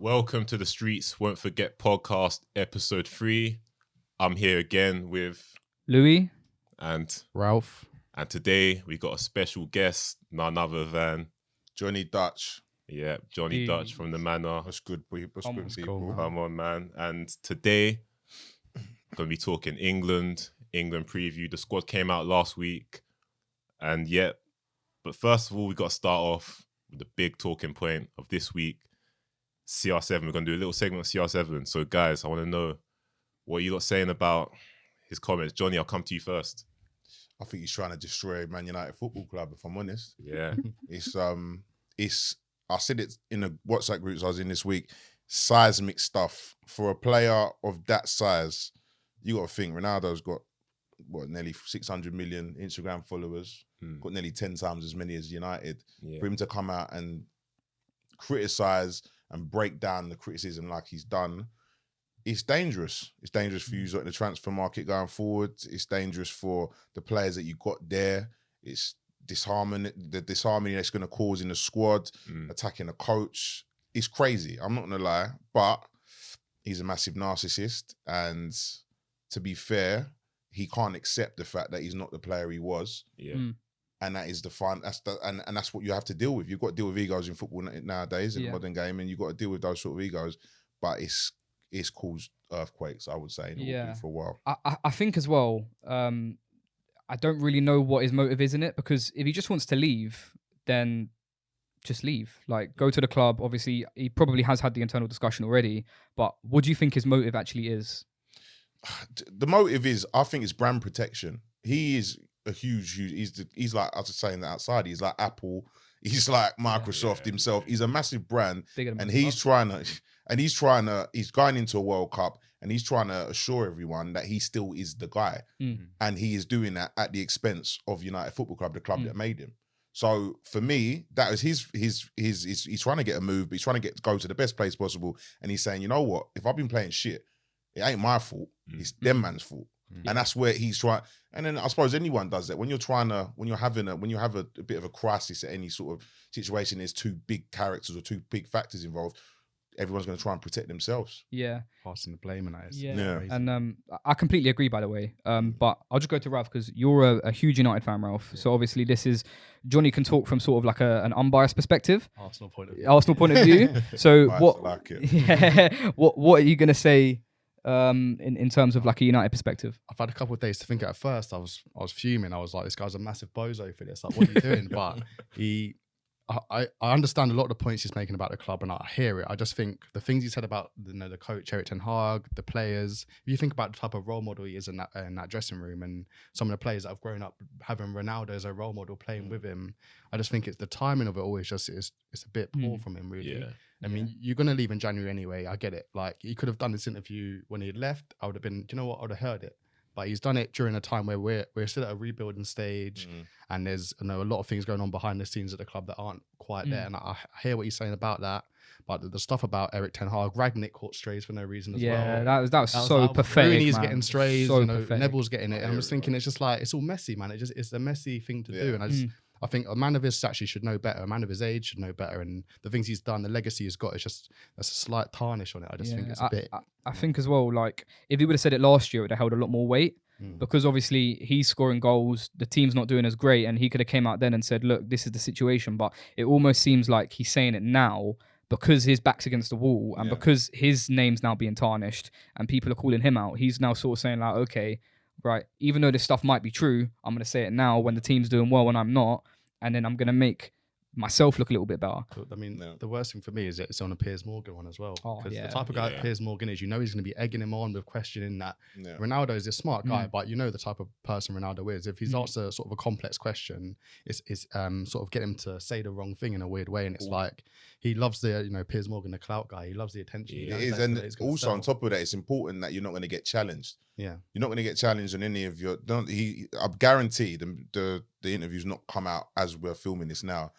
Welcome to the Streets Won't Forget podcast, episode 3. I'm here again with Louis and Ralph. And today we got a special guest, none other than Jonny Dutch. Yeah, Jonny Dutch from the Manor. That's good, people. Cool, Come on, man. And today, going to be talking England preview. The squad came out last week. And but first of all, we got to start off with the big talking point of this week. CR7. We're going to do a little segment of CR7. So, guys, I want to know what you lot saying about his comments. Jonny, I'll come to you first. I think he's trying to destroy Man United Football Club, if I'm honest. Yeah. I said it in the WhatsApp groups I was in this week, seismic stuff. For a player of that size, you got to think Ronaldo's got, nearly 600 million Instagram followers, got nearly 10 times as many as United. Yeah. For him to come out and criticise and break down the criticism like he's done, it's dangerous. It's dangerous for you in the transfer market going forward. It's dangerous for the players that you got there. It's the disharmony that's going to cause in the squad, attacking the coach. It's crazy. I'm not going to lie, but he's a massive narcissist. And to be fair, he can't accept the fact that he's not the player he was. Yeah. And that is the fun. And that's what you have to deal with. You've got to deal with egos in football nowadays, in the modern game, and you've got to deal with those sort of egos. But it's caused earthquakes, I would say, for a while. I think as well, I don't really know what his motive is in it, because if he just wants to leave, then just leave. Like, go to the club. Obviously, he probably has had the internal discussion already, but what do you think his motive actually is? The motive is, I think it's brand protection. He is a huge, he's like, I was saying that outside, he's like Apple, he's like Microsoft himself. He's a massive brand, and he's going into a World Cup, and he's trying to assure everyone that he still is the guy. And he is doing that at the expense of United Football Club, the club that made him. So for me, that was he's trying to get a move, but he's trying to go to the best place possible. And he's saying, you know what, if I've been playing shit, it ain't my fault. It's them man's fault. And that's where he's trying. And then I suppose anyone does that. When you have a bit of a crisis at any sort of situation, there's two big characters or two big factors involved. Everyone's going to try and protect themselves. Yeah. Passing the blame on that. Yeah. And I completely agree, by the way. But I'll just go to Ralph, because you're a huge United fan, Ralph. Yeah. So obviously Jonny can talk from sort of like an unbiased perspective. Arsenal point of view. So what are you going to say in terms of like a United perspective? I've had a couple of days to think. At first I was fuming. I was like, this guy's a massive bozo for this. Like, what are you doing? But I understand a lot of the points he's making about the club, and I hear it. I just think the things he said about the coach Erik ten Hag, the players. If you think about the type of role model he is in that dressing room, and some of the players that have grown up having Ronaldo as a role model playing with him, I just think it's the timing of it all. It's a bit poor from him, really. Yeah. I mean, you're going to leave in January anyway. I get it. Like, he could have done this interview when he had left. I would have been, do you know what? I would have heard it. But he's done it during a time where we're still at a rebuilding stage, and there's a lot of things going on behind the scenes at the club that aren't quite there. And I hear what he's saying about that. But the stuff about Erik ten Hag, Ragnick caught strays for no reason as well. Yeah, that was so pathetic. Rooney's getting strays, so Neville's getting it. And I'm just thinking, it's just like, it's all messy, man. It's a messy thing to do. And I think a man of his stature should know better. A man of his age should know better. And the things he's done, the legacy he's got, there's a slight tarnish on it. I just think it's a bit. I think as well, like, if he would have said it last year, it would have held a lot more weight. Because obviously he's scoring goals, the team's not doing as great, and he could have came out then and said, look, this is the situation. But it almost seems like he's saying it now because his back's against the wall, and because his name's now being tarnished and people are calling him out. He's now sort of saying, like, okay, right, even though this stuff might be true, I'm going to say it now when the team's doing well and I'm not, and then I'm going to make myself look a little bit better. I mean, the worst thing for me is that it's on a Piers Morgan one as well. Because the type of guy that Piers Morgan is, he's going to be egging him on with questioning that. Ronaldo is a smart guy, but you know the type of person Ronaldo is. If he's asked a sort of a complex question, it's sort of get him to say the wrong thing in a weird way, and it's like he loves the Piers Morgan, the clout guy. He loves the attention. It is, and also on top of that, it's important that you're not going to get challenged. Yeah, you're not going to get challenged on any of your. I guarantee the interview's not come out as we're filming this now.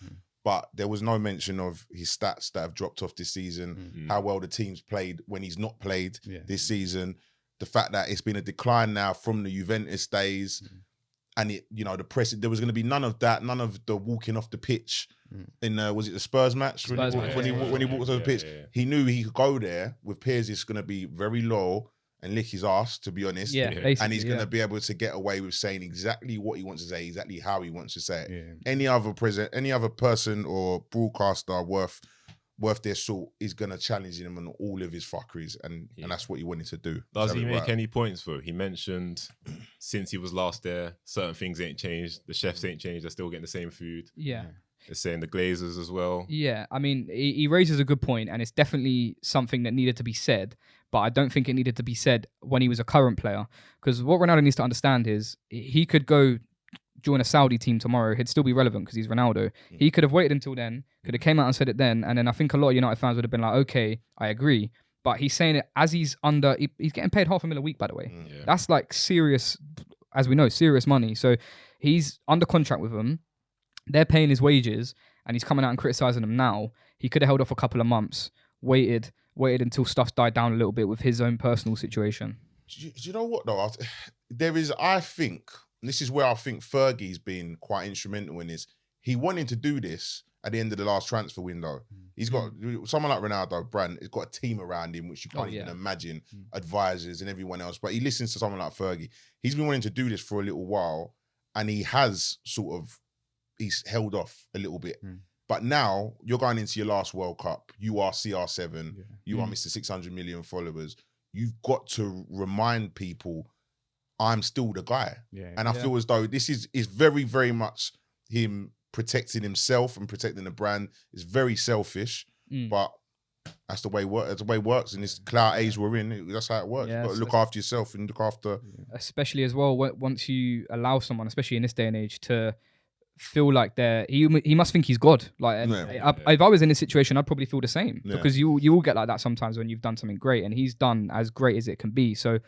But there was no mention of his stats that have dropped off this season, how well the team's played when he's not played this season, the fact that it's been a decline now from the Juventus days. and it, you know, the press. There was going to be none of that, none of the walking off the pitch. In was it the Spurs match when he walked off the pitch? He knew he could go there with Piers. It's going to be very low and lick his ass, to be honest. And he's going to be able to get away with saying exactly what he wants to say, exactly how he wants to say it. Any other person or broadcaster worth their salt is going to challenge him on all of his fuckeries, and that's what he wanted to do. Does he make any points though? He mentioned since he was last there, certain things ain't changed. The chefs ain't changed. They're still getting the same food. Yeah. They're saying the Glazers as well. Yeah, I mean, he raises a good point, and it's definitely something that needed to be said, but I don't think it needed to be said when he was a current player. Because what Ronaldo needs to understand is he could go join a Saudi team tomorrow, he'd still be relevant because he's Ronaldo. He could have waited until then, could have came out and said it then, and then I think a lot of United fans would have been like, okay, I agree. But he's saying it as he's getting paid $500,000 a week, by the way. That's like serious, as we know, serious money. So he's under contract with them. They're paying his wages, and he's coming out and criticising them now. He could have held off a couple of months, waited until stuff died down a little bit with his own personal situation. Do you know what, though? I think, this is where I think Fergie's been quite instrumental in this. He wanted to do this at the end of the last transfer window. He's got someone like Ronaldo, Brand, he's got a team around him, which you can't even imagine, advisors and everyone else. But he listens to someone like Fergie. He's been wanting to do this for a little while, and he has he's held off a little bit. But now you're going into your last World Cup. You are CR7. You are Mr. 600 million followers. You've got to remind people, I'm still the guy. And I feel as though this is very, very much him protecting himself and protecting the brand. It's very selfish, but that's the way it works. In this clout age we're in, that's how it works. You've got to look after yourself and look after... Especially as well, once you allow someone, especially in this day and age, to feel like he must think he's God. Like if I was in this situation, I'd probably feel the same, because you will get like that sometimes when you've done something great, and he's done as great as it can be. So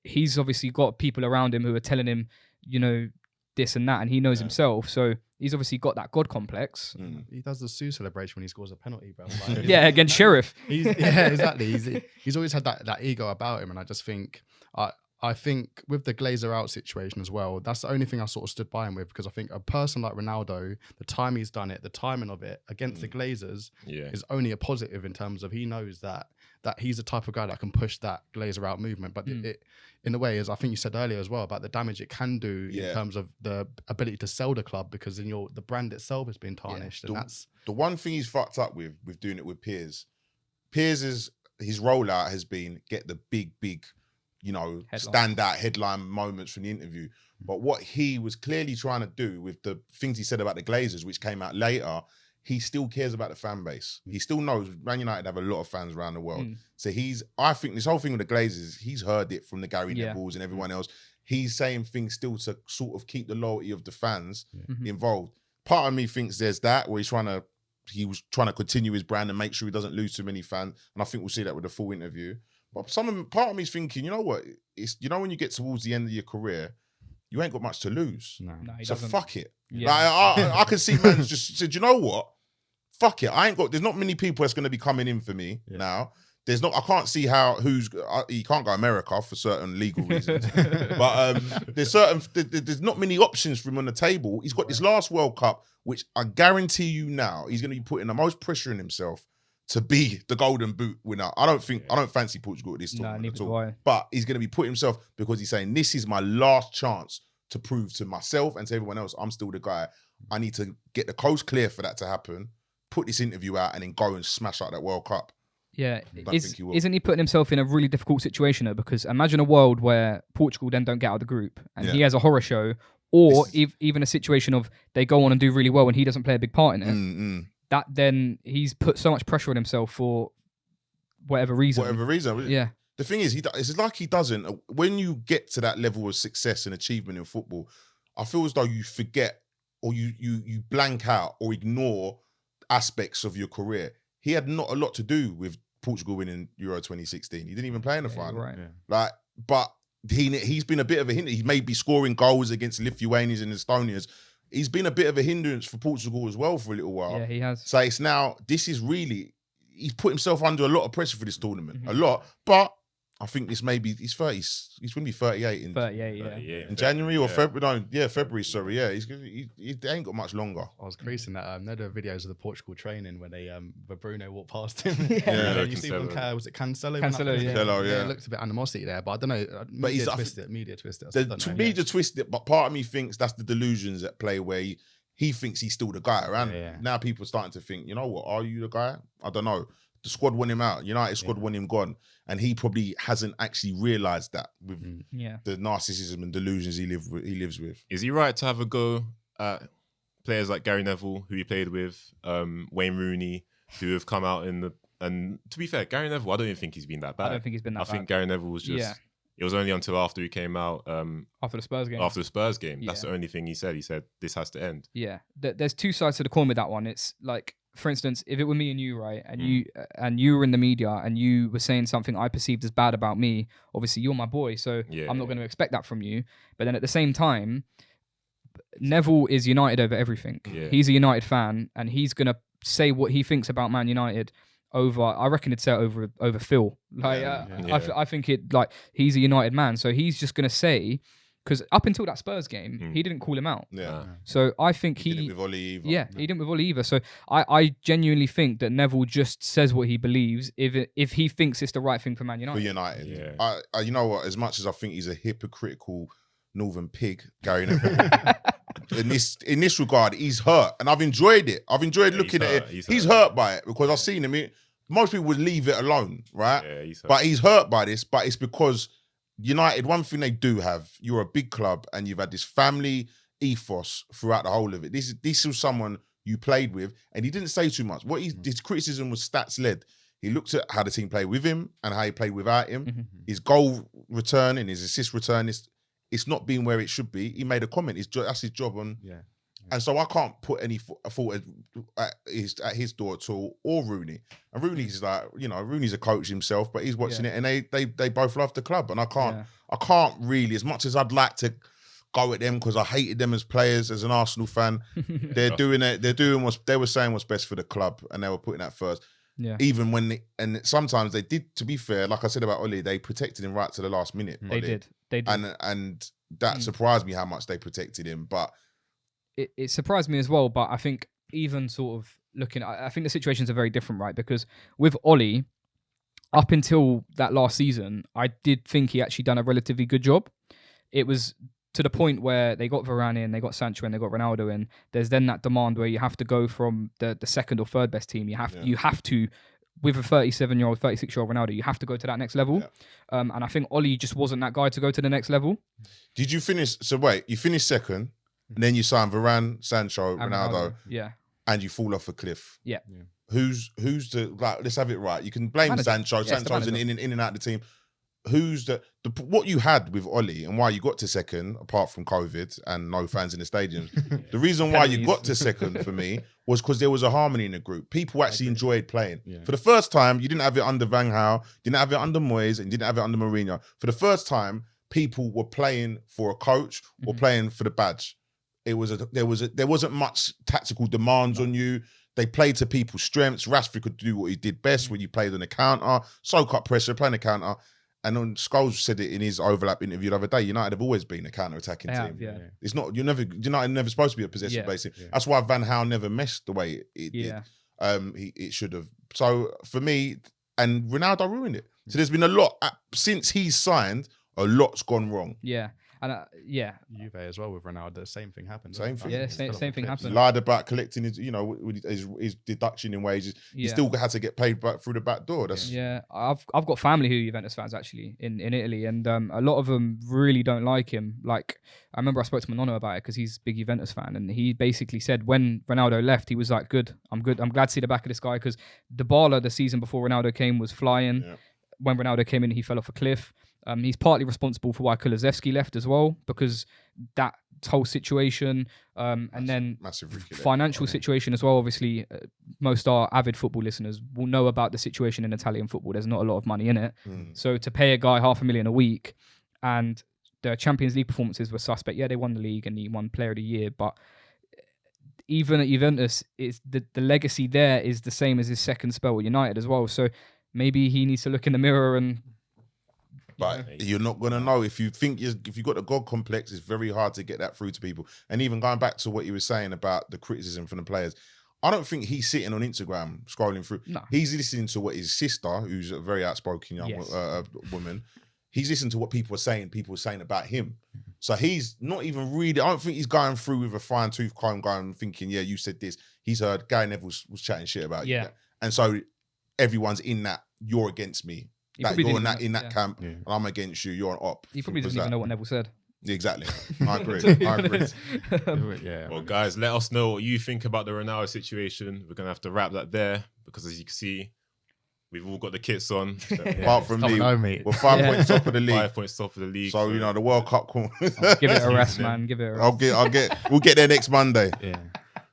he's obviously got people around him who are telling him, you know, this and that, and he knows himself. So he's obviously got that God complex. He does the Sue celebration when he scores a penalty, bro. Like, against Sheriff. Exactly. He's always had that ego about him, and I just think I think with the Glazer out situation as well, that's the only thing I sort of stood by him with, because I think a person like Ronaldo, the time he's done it, the timing of it against the Glazers is only a positive, in terms of he knows that he's the type of guy that can push that Glazer out movement. But it, in a way, as I think you said earlier as well, about the damage it can do in terms of the ability to sell the club, because then the brand itself has been tarnished. And that's the one thing he's fucked up with doing it with Piers. His rollout has been get the big, you know, standout headline moments from the interview. But what he was clearly trying to do with the things he said about the Glazers, which came out later, he still cares about the fan base. He still knows Man United have a lot of fans around the world. So I think this whole thing with the Glazers, he's heard it from the Gary Nevilles and everyone else. He's saying things still to sort of keep the loyalty of the fans involved. Part of me thinks there's that, where he was trying to continue his brand and make sure he doesn't lose too many fans. And I think we'll see that with the full interview. But part of me is thinking, you know what? When you get towards the end of your career, you ain't got much to lose. No, so fuck it. Yeah. Like, I can see man just said, you know what? Fuck it. There's not many people that's going to be coming in for me now. I can't see he can't go America for certain legal reasons. But there's not many options for him on the table. He's got this last World Cup, which I guarantee you now, he's going to be putting the most pressure on himself to be the Golden Boot winner. I don't fancy Portugal at this tournament at all. But he's going to be putting himself, because he's saying, this is my last chance to prove to myself and to everyone else I'm still the guy. I need to get the coast clear for that to happen, put this interview out, and then go and smash out that World Cup. Yeah, isn't he putting himself in a really difficult situation though? Because imagine a world where Portugal then don't get out of the group, and he has a horror show, or even a situation of they go on and do really well and he doesn't play a big part in it. That then he's put so much pressure on himself for whatever reason. Yeah. The thing is, it's like he doesn't. When you get to that level of success and achievement in football, I feel as though you forget, or you blank out or ignore aspects of your career. He had not a lot to do with Portugal winning Euro 2016. He didn't even play in the final. Right. Like, but he's been a bit of a hindrance. He may be scoring goals against Lithuanians and Estonians. He's been a bit of a hindrance for Portugal as well for a little while. Yeah, he has. So he's put himself under a lot of pressure for this tournament. A lot. But I think this maybe he's 30. He's going to be 38 in 38, yeah. in January or February. No, February. Sorry, yeah. He ain't got much longer. I was creasing that. There are videos of the Portugal training where where Bruno walked past him. You see when was it Cancelo? Cancelo, yeah. It looked a bit animosity there, but I don't know. Media twist it. Media twist it. Media twist it, but part of me thinks that's the delusions at play where he thinks he's still the guy. Now people are starting to think, you know what? Are you the guy? I don't know. The squad want him out. United squad want him gone. And he probably hasn't actually realised that with the narcissism and delusions he lives with. Is he right to have a go at players like Gary Neville, who he played with, Wayne Rooney, who have come out and to be fair, Gary Neville, I don't even think he's been that bad. I don't think he's been that bad. I think Gary Neville was just... It was only until after he came out... after the Spurs game. After the Spurs game. That's the only thing he said. He said, this has to end. Yeah. There's two sides to the coin with that one. It's like... For instance, if it were me and you, right, and you were in the media and you were saying something I perceived as bad about me, obviously you're my boy, so I'm not going to expect that from you. But then at the same time, Neville is United over everything. Yeah. He's a United fan, and he's going to say what he thinks about Man United over. I reckon he'd say it over Phil. Like I think he's a United man, so he's just going to say. Because up until that Spurs game, he didn't call him out. Yeah. So I think he didn't with Oli either. Yeah, he didn't with Oli either. So I genuinely think that Neville just says what he believes if he thinks it's the right thing for Man United. For United. Yeah. I you know what? As much as I think he's a hypocritical northern pig, Gary Neville, in this regard, he's hurt. And I've enjoyed it. I've enjoyed looking at it. He's hurt by it because I've seen him. Most people would leave it alone, right? Yeah, he's hurt. But he's hurt by this, but it's because United, one thing they do have, you're a big club and you've had this family ethos throughout the whole of it. This was someone you played with and he didn't say too much. His criticism was stats led. He looked at how the team played with him and how he played without him. His goal return and his assist return, it's not being where it should be. He made a comment. That's his job on. Yeah. And so I can't put any fault at his door at all, or Rooney. And Rooney's like, Rooney's a coach himself, but he's watching it, and they both love the club. And I can't really, as much as I'd like to go at them because I hated them as players, as an Arsenal fan, they're doing it. They're doing they were saying what's best for the club, and they were putting that first. Yeah. Even when and sometimes they did. To be fair, like I said about Oli, they protected him right to the last minute. They did. And that surprised me how much they protected him, but. It surprised me as well, but I think even sort of looking, I think the situations are very different, right? Because with Oli, up until that last season, I did think he actually done a relatively good job. It was to the point where they got Varane in, they got Sancho in, they got Ronaldo in. There's then that demand where you have to go from the second or third best team. You have to, with a 37-year-old, 36-year-old Ronaldo, you have to go to that next level. Yeah. And I think Oli just wasn't that guy to go to the next level. Did you finish? So wait, you finished second. And then you sign Varane, Sancho, Ronaldo, and you fall off a cliff. Yeah. Who's the let's have it right. You can blame manager. Sancho. Yeah, Sancho's in and out of the team. Who's what you had with Oli and why you got to second, apart from COVID and no fans in the stadium. The reason why you got to second for me was because there was a harmony in the group. People actually enjoyed playing. Yeah. For the first time, you didn't have it under Van Gaal, didn't have it under Moyes, and didn't have it under Mourinho. For the first time, people were playing for a coach or playing for the badge. There wasn't much tactical demands on you. They played to people's strengths. Rashford could do what he did best when you played on the counter, soak up pressure, playing the counter. And then Scholes said it in his overlap interview the other day. United have always been a counter-attacking team. Yeah. It's not United never supposed to be a possession-based team. Yeah. That's why Van Gaal never meshed the way it did. It should have. So for me, and Ronaldo ruined it. So there's been a lot since he's signed. A lot's gone wrong. Yeah. And Juve as well with Ronaldo, the same thing happened. Same thing happened. He lied about collecting his deduction in wages. He still had to get paid back through the back door. I've got family who are Juventus fans actually in Italy, and a lot of them really don't like him. Like I remember I spoke to my nonno about it because he's a big Juventus fan, and he basically said when Ronaldo left, he was like, "Good, I'm good. I'm glad to see the back of this guy," because Dybala the season before Ronaldo came was flying. Yeah. When Ronaldo came in, he fell off a cliff. He's partly responsible for why Kulusevski left as well, because that whole situation, and then financial situation as well. Obviously, most our avid football listeners will know about the situation in Italian football. There's not a lot of money in it. So to pay a guy $500,000 a week, and the Champions League performances were suspect. Yeah, they won the league and he won Player of the Year, but even at Juventus, it's the legacy there is the same as his second spell at United as well. So maybe he needs to look in the mirror and But you're not gonna know if you got the God complex. It's very hard to get that through to people. And even going back to what you were saying about the criticism from the players, I don't think he's sitting on Instagram scrolling through. No. He's listening to what his sister, who's a very outspoken young woman, he's listening to what people are saying about him. So he's not even really. I don't think he's going through with a fine tooth comb, going thinking, "Yeah, you said this." He's heard Gary Neville was chatting shit about you, and so everyone's in that. You're against me. That you're in that camp, and I'm against you. You're an op. He probably doesn't even know what Neville said. Exactly. I agree. Well, guys, let us know what you think about the Ronaldo situation. We're gonna have to wrap that there because, as you can see, we've all got the kits on. Apart from me, we're 5 points top of the league. 5 points top of the league. So you know the World Cup. Give it a rest, man. Give it a rest. We'll get there next Monday. Yeah.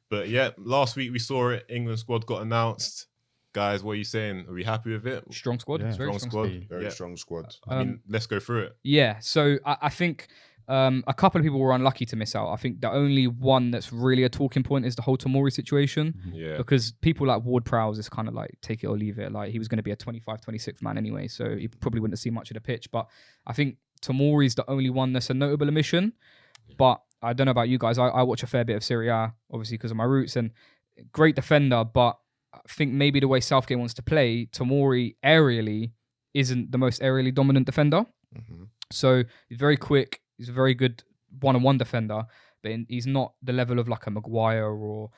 But yeah, last week we saw it. England squad got announced. Guys, what are you saying? Are we happy with it? Strong squad. Yeah. Very strong squad. Very strong squad. I mean, let's go through it. Yeah. So I think a couple of people were unlucky to miss out. I think the only one that's really a talking point is the whole Tomori situation. Yeah. Because people like Ward-Prowse is kind of like take it or leave it. Like he was going to be a 25, 26th man anyway, so he probably wouldn't have seen much of the pitch. But I think Tomori's the only one that's a notable omission. But I don't know about you guys. I watch a fair bit of Serie A, obviously because of my roots, and great defender, but I think maybe the way Southgate wants to play, Tomori aerially isn't the most aerially dominant defender. Mm-hmm. So he's very quick. He's a very good one-on-one defender, but he's not the level of like a Maguire or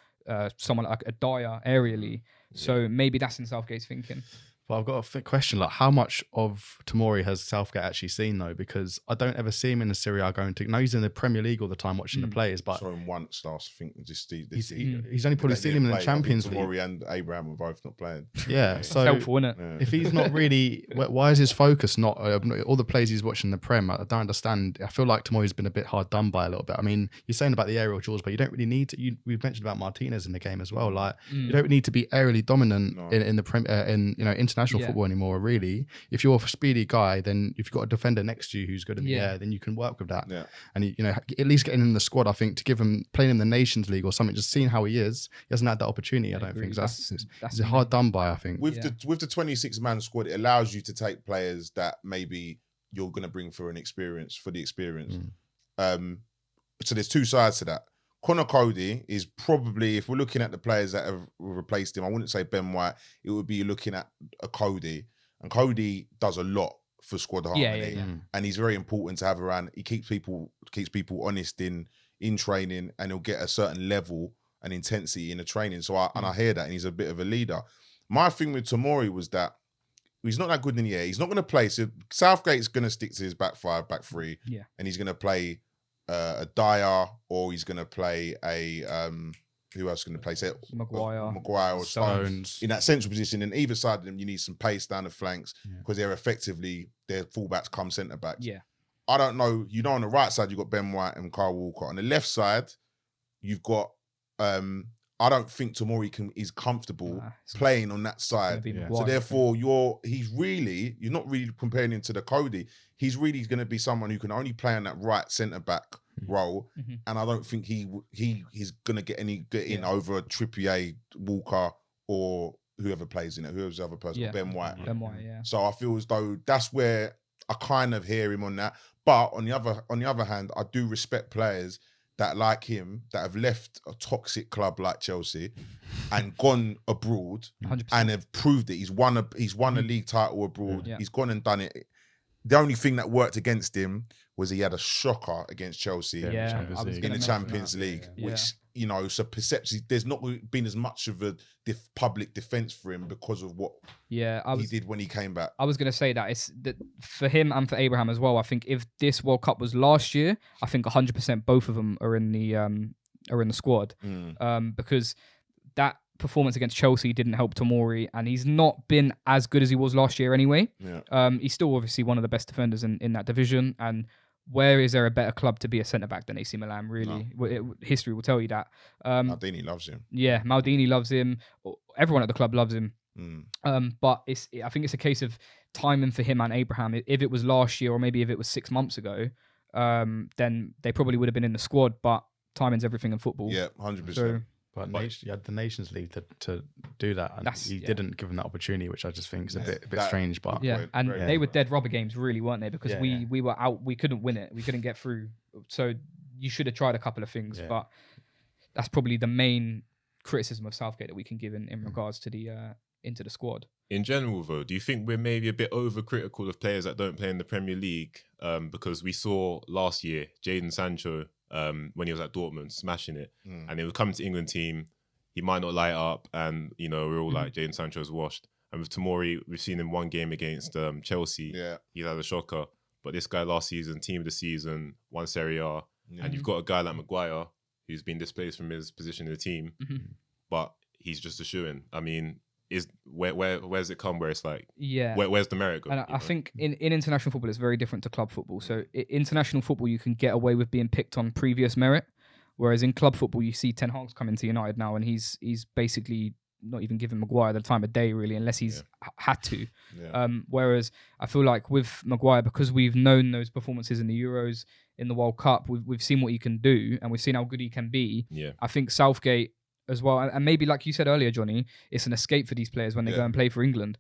someone like a Dyer aerially. So maybe that's in Southgate's thinking. But I've got a question, like how much of Tomori has Southgate actually seen though? Because I don't ever see him in the Serie A going to. No, he's in the Premier League all the time watching the players, but saw him once last. I think he's only probably seen him in the Champions League. Tomori and Abraham were both not playing. Yeah, so helpful, isn't it? If he's not really, why is his focus not all the plays he's watching in the Prem? I don't understand. I feel like Tomori's been a bit hard done by a little bit. I mean, you're saying about the aerial duels, but you don't really need to. We've mentioned about Martinez in the game as well. Like you don't need to be aerially dominant in the Prem in international football anymore. Really, if you're a speedy guy, then if you've got a defender next to you who's good in the air, then you can work with that. Yeah. And at least getting in the squad, I think, to give him playing in the Nations League or something, just seeing how he is, he hasn't had that opportunity. I don't think that's hard done by. I think with the 26-man squad, it allows you to take players that maybe you're going to bring for the experience. So there's two sides to that. Conor Cody is probably, if we're looking at the players that have replaced him, I wouldn't say Ben White. It would be looking at a Cody. And Cody does a lot for squad harmony, and he's very important to have around. He keeps people honest in training, and he'll get a certain level and intensity in the training. So I hear that, and he's a bit of a leader. My thing with Tomori was that he's not that good in the air. He's not going to play. So Southgate's going to stick to his back five, back three, and he's going to play a Dyer, or he's going to play a who else going to play? Say Maguire or Stones in that central position. And either side of them, you need some pace down the flanks because they're effectively their fullbacks come centre backs. Yeah, I don't know. On the right side you've got Ben White and Kyle Walker. On the left side, you've got. I don't think Tomori is comfortable playing on that side. So therefore, you're not really comparing him to the Cody. He's really going to be someone who can only play on that right centre back role, and I don't think he's going to get in over Trippier, Walker, or whoever plays in it. Whoever's the other person, Ben White. So I feel as though that's where I kind of hear him on that. But on the other hand, I do respect players that like him, that have left a toxic club like Chelsea and gone abroad 100%. And have proved it. He's won a league title abroad. He's gone and done it. The only thing that worked against him was he had a shocker against Chelsea in the Champions League, which, so perception, there's not been as much of a public defence for him because of what he did when he came back. I was going to say that it's that for him and for Abraham as well. I think if this World Cup was last year, I think 100% both of them are in the squad because that performance against Chelsea didn't help Tomori, and he's not been as good as he was last year anyway. He's still obviously one of the best defenders in that division, and where is there a better club to be a centre-back than AC Milan, really? No. History will tell you that. Maldini loves him. Yeah, Maldini loves him. Everyone at the club loves him. But I think it's a case of timing for him and Abraham. If it was last year, or maybe if it was 6 months ago, then they probably would have been in the squad, but timing's everything in football. Yeah, 100%. So But you had the Nations League to do that, and he didn't give him that opportunity, which I just think is a bit strange. But they were dead rubber games, really, weren't they? Because we were out, we couldn't win it, we couldn't get through. So you should have tried a couple of things, but that's probably the main criticism of Southgate that we can give in regards to the into the squad. In general, though, do you think we're maybe a bit overcritical of players that don't play in the Premier League? Because we saw last year Jadon Sancho, when he was at Dortmund, smashing it, and he would come to England team, he might not light up, and we're all like, Jadon Sancho's washed. And with Tomori, we've seen him one game against Chelsea. He's had a shocker. But this guy last season, team of the season, won Serie A, and you've got a guy like Maguire who's been displaced from his position in the team, but he's just a shoo-in. I mean, where's it come where it's like, where's the merit going? And I think in international football, it's very different to club football. So international football, you can get away with being picked on previous merit, whereas in club football, you see Ten Hag's coming to United now, and he's basically not even giving Maguire the time of day, really, unless he's had to. Whereas I feel like with Maguire, because we've known those performances in the Euros, in the World Cup, we've seen what he can do, and we've seen how good he can be. I think Southgate as well, and maybe like you said earlier, Johnny, it's an escape for these players when they go and play for England.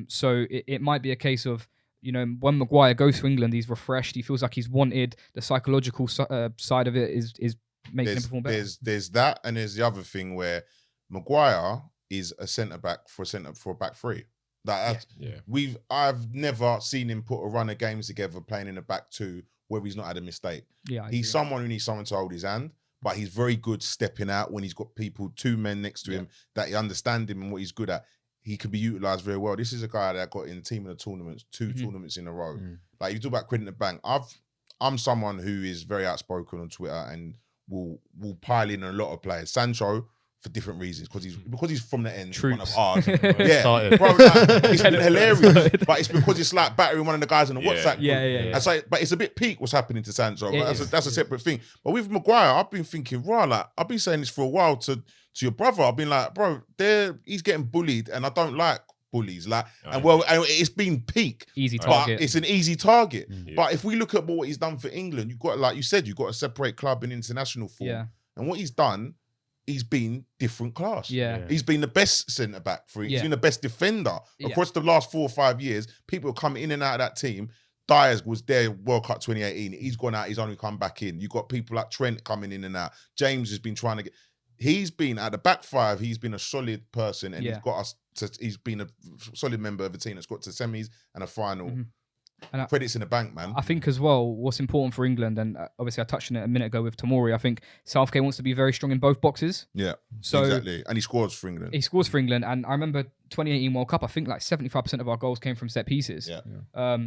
So it might be a case of, when Maguire goes to England, he's refreshed, he feels like he's wanted. The psychological side of it is making him perform better. There's that, and there's the other thing where Maguire is a centre back for a back three. I've never seen him put a run of games together playing in a back two where he's not had a mistake. He's someone who needs someone to hold his hand, but he's very good stepping out when he's got two men next to him that understand him and what he's good at. He can be utilised very well. This is a guy that got in team of the tournaments, two tournaments in a row. Like, you talk about credit in the bank. I'm someone who is very outspoken on Twitter and will pile in a lot of players. Sancho, for different reasons, because he's from the end, one of ours. Bro, it's been hilarious, but it's because it's like battering one of the guys in the WhatsApp group. And so, but it's a bit peak what's happening to Sancho. That's a separate thing. But with Maguire, I've been thinking, I've been saying this for a while to your brother. I've been like, bro, he's getting bullied, and I don't like bullies. And it's been peak. Easy target. But it's an easy target. But if we look at what he's done for England, you've got, like you said, you've got to separate club and international form. And what he's done, he's been different class. He's been the best centre back he's been the best defender across the last 4 or 5 years. People come in and out of that team. Dyers was there World Cup 2018. He's gone out. He's only come back in. You got people like Trent coming in and out. James has been trying to get. He's been at the back five. He's been a solid person, and he's got us. He's been a solid member of the team that's got to semis and a final. And credits in the bank, man. I think as well, what's important for England, and obviously I touched on it a minute ago with Tomori, I think Southgate wants to be very strong in both boxes. So exactly. And he scores for England. And I remember 2018 World Cup, I think like 75% of our goals came from set pieces.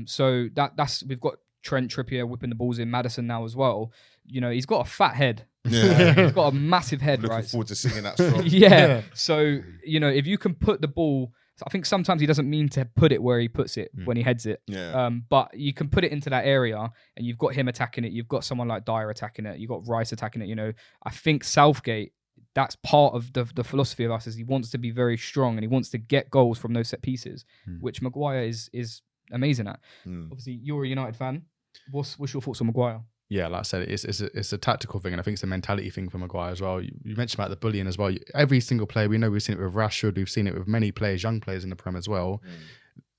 So that's we've got Trent, Trippier whipping the balls in, Maddison now as well. He's got a fat head. He's got a massive head, Looking forward to singing that song. So, if you can put the ball, I think sometimes he doesn't mean to put it where he puts it when he heads it. But you can put it into that area, and you've got him attacking it. You've got someone like Dyer attacking it. You've got Rice attacking it. I think Southgate, that's part of the philosophy of us, is he wants to be very strong and he wants to get goals from those set pieces, which Maguire is amazing at. Obviously, you're a United fan. What's your thoughts on Maguire? Yeah, like I said, it's a tactical thing, and I think it's a mentality thing for Maguire as well. You mentioned about the bullying as well. Every single player, we know, we've seen it with Rashford, we've seen it with many players, young players in the Prem as well.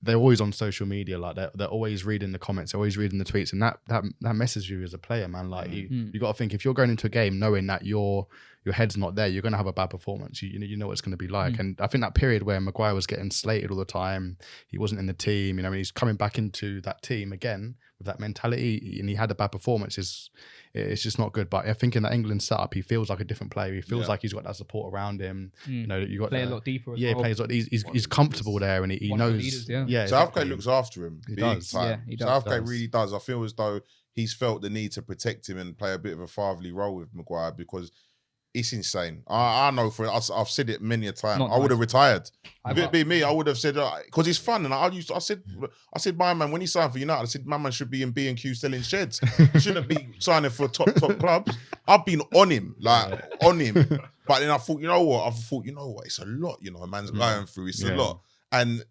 They're always on social media, like they're always reading the comments, they're always reading the tweets, and that messes you as a player, man. Like you got to think, if you're going into a game knowing that your head's not there, you're going to have a bad performance. You know what it's going to be like. And I think that period where Maguire was getting slated all the time, he wasn't in the team, he's coming back into that team again with that mentality, and he had a bad performance. It's just not good. But I think in that England setup, he feels like a different player. He feels like he's got that support around him. You got play a lot deeper. As well. Plays a lot. He's comfortable there, and he knows. Leaders, Southgate looks after him. He does. He does. Southgate really does. I feel as though he's felt the need to protect him and play a bit of a fatherly role with Maguire, because it's insane. I know I've said it many a time. I would have retired. If it be me, I would have said, because it's fun. And I said, my man, when he signed for United, I said, my man should be in B&Q selling sheds. He shouldn't be signing for top clubs. I've been on him. But then I thought, you know what? It's a lot, a man's going through. It's a lot. And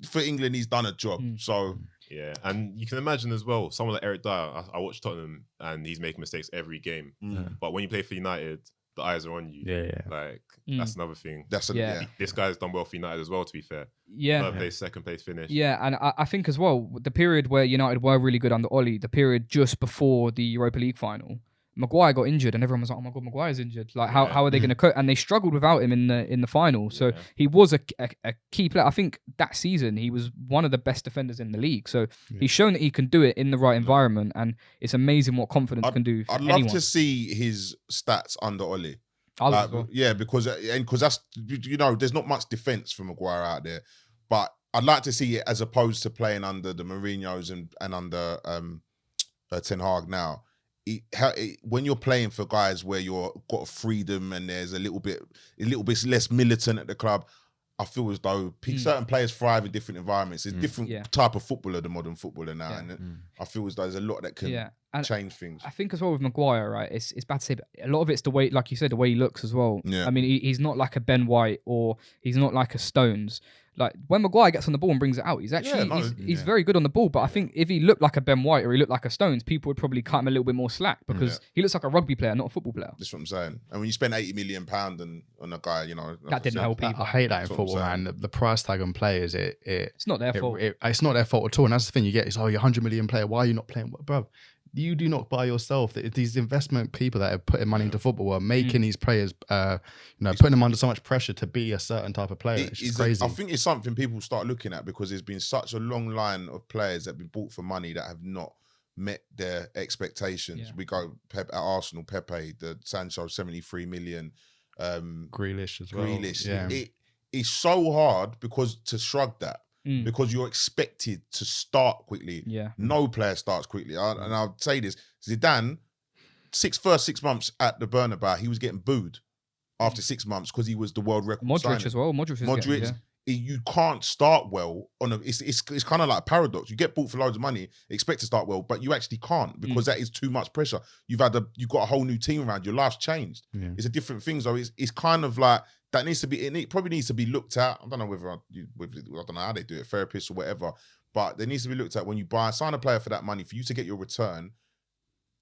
for England, he's done a job. So... Yeah, and you can imagine as well, someone like Eric Dyer, I watch Tottenham and he's making mistakes every game. But when you play for United, the eyes are on you. Yeah. Like that's another thing. This guy's done well for United as well. To be fair, third place, second place finish. Yeah, and I think as well the period where United were really good under Ollie, the period just before the Europa League final. Maguire got injured and everyone was like, oh my God, Maguire's injured. Like, how are they going to cope? And they struggled without him in the final. So he was a key player. I think that season he was one of the best defenders in the league. So he's shown that he can do it in the right environment. And it's amazing what confidence can do for anyone. Love to see his stats under Ollie. Well. Yeah, because that's, there's not much defence for Maguire out there. But I'd like to see it as opposed to playing under the Mourinhos and under Ten Hag now. When you're playing for guys where you've got freedom and there's a little bit less militant at the club, I feel as though certain players thrive in different environments. It's different type of footballer, the modern footballer now, and I feel as though there's a lot that can change things. I think as well with Maguire, right? It's bad to say, but a lot of it's the way, like you said, the way he looks as well. Yeah. I mean, he's not like a Ben White or he's not like a Stones. Like when Maguire gets on the ball and brings it out, he's actually he's very good on the ball. But I think if he looked like a Ben White or he looked like a Stones, people would probably cut him a little bit more slack because he looks like a rugby player, not a football player. That's what I'm saying. And when you spend £80 million on a guy, that didn't help either. I hate that in football, man. The price tag on players, it's not their fault. It's not their fault at all. And that's the thing you get is, you're 100 million player. Why are you not playing? Bro, you do not buy yourself. These investment people that are putting money into football are making these players, putting them under so much pressure to be a certain type of player. It's crazy. I think it's something people start looking at because there's been such a long line of players that have been bought for money that have not met their expectations. Yeah. We go at Arsenal, Pepe, the Sancho, 73 million. Grealish as well. It's so hard because to shrug that. Because you're expected to start quickly. Yeah. No player starts quickly. And I'll say this, Zidane, first 6 months at the Bernabeu, he was getting booed after 6 months because he was the world record Modric signing. As well. Modric, you can't start well on it's kind of like a paradox. You get bought for loads of money, expect to start well, but you actually can't because that is too much pressure. You've got a whole new team around. Your life's changed. Yeah. It's a different thing. So it's kind of like that needs to be. It probably needs to be looked at. I don't know I don't know how they do it, therapists or whatever. But there needs to be looked at when you sign a player for that money for you to get your return.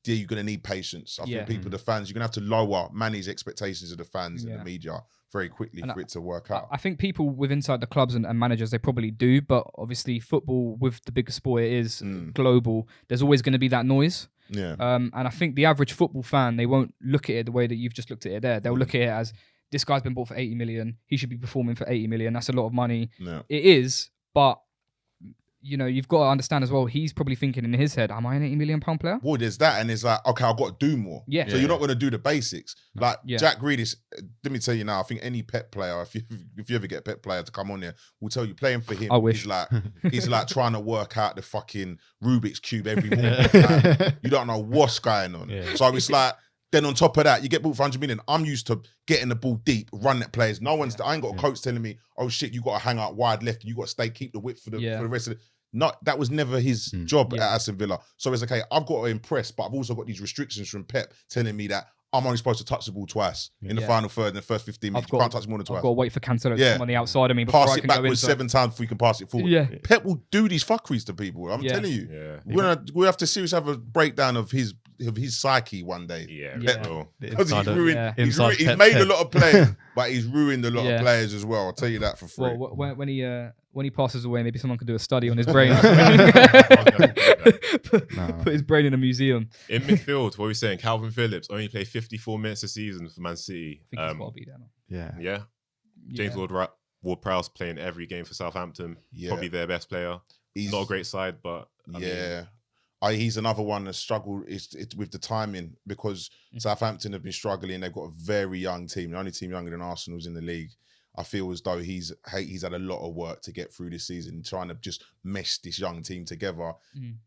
Yeah, you're going to need patience. I think people, the fans, you're going to have to manage expectations of the fans and the media very quickly for it to work out. I think people with inside the clubs and managers, they probably do, but obviously football with the bigger sport it is global, there's always going to be that noise. Yeah. And I think the average football fan, they won't look at it the way that you've just looked at it there. They'll look at it as, this guy's been bought for 80 million. He should be performing for 80 million. That's a lot of money. Yeah. It is, but you've got to understand as well, he's probably thinking in his head, am I an £80 million player? Well, there's that, and it's like, okay, I've got to do more. Yeah. So you're not going to do the basics. Like Jack Grealish, let me tell you now, I think any Pep player, if you ever get a Pep player to come on here, will tell you playing for him, I wish. he's like trying to work out the fucking Rubik's Cube every morning. Like, you don't know what's going on. Yeah. So it's like, then on top of that, you get bought for 100 million. I'm used to getting the ball deep, running at players. I ain't got a coach telling me, oh shit, you got to hang out wide left and you got to keep the width for the rest of it. That was never his job at Aston Villa. So it's okay, I've got to impress, but I've also got these restrictions from Pep telling me that I'm only supposed to touch the ball twice in the final third and the first 15 minutes. You can't touch more than twice. I've got to wait for Cancelo to come on the outside of me before pass I it can go backwards 7 times before you can pass it forward. Yeah. Pep will do these fuckeries to people. I'm telling you. Yeah. We have to seriously have a breakdown of his psyche one day. Because he's made a lot of players, but he's ruined a lot of players as well. I'll tell you that for free. Well, when he passes away, maybe someone could do a study on his brain. Put his brain in a museum. In midfield, what are we saying? Calvin Phillips only played 54 minutes a season for Man City. I think he's got to be there now. Yeah. James Ward-Prowse playing every game for Southampton. Probably their best player. He's not a great side, but he's another one that struggled with the timing because Southampton have been struggling. They've got a very young team, the only team younger than Arsenal's in the league. I feel as though he's had a lot of work to get through this season, trying to just mesh this young team together.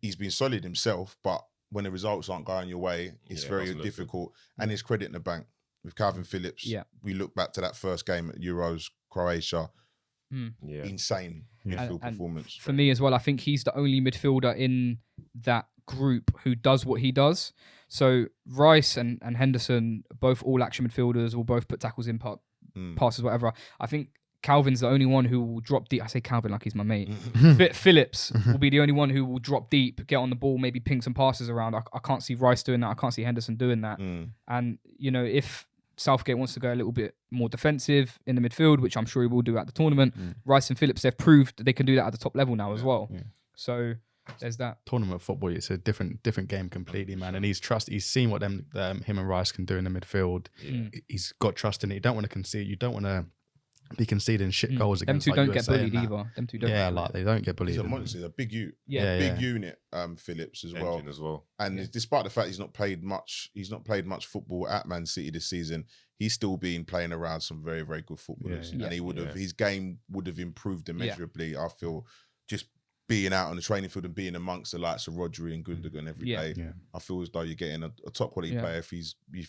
He's been solid himself, but when the results aren't going your way, it's very difficult. And his credit in the bank with Calvin Phillips. We look back to that first game at Euros, Croatia. Insane midfield performance. For me as well, I think he's the only midfielder in that group who does what he does. So Rice and Henderson, both all action midfielders, will both put tackles in, passes, whatever. I think Calvin's the only one who will drop deep. I say Calvin like he's my mate. Phillips will be the only one who will drop deep, get on the ball, maybe ping some passes around. I can't see Rice doing that. I can't see Henderson doing that. And, if Southgate wants to go a little bit more defensive in the midfield, which I'm sure he will do at the tournament. Rice and Phillips, they've proved that they can do that at the top level now as well. Yeah. So there's that. Tournament football, it's a different game completely, man. And he's seen what him and Rice can do in the midfield. He's got trust in it. You don't want to concede. You don't want to be conceding shit goals against. Them two don't USA get bullied either. Them two don't. Yeah, like they don't get bullied. He's a monster. He's a big unit. Phillips as well. And despite the fact he's not played much football at Man City this season, he's still been playing around some very, very good footballers. And his game would have improved immeasurably. I feel just being out on the training field and being amongst the likes of Rodri and Gundogan every day. Yeah. I feel as though you're getting a top quality player if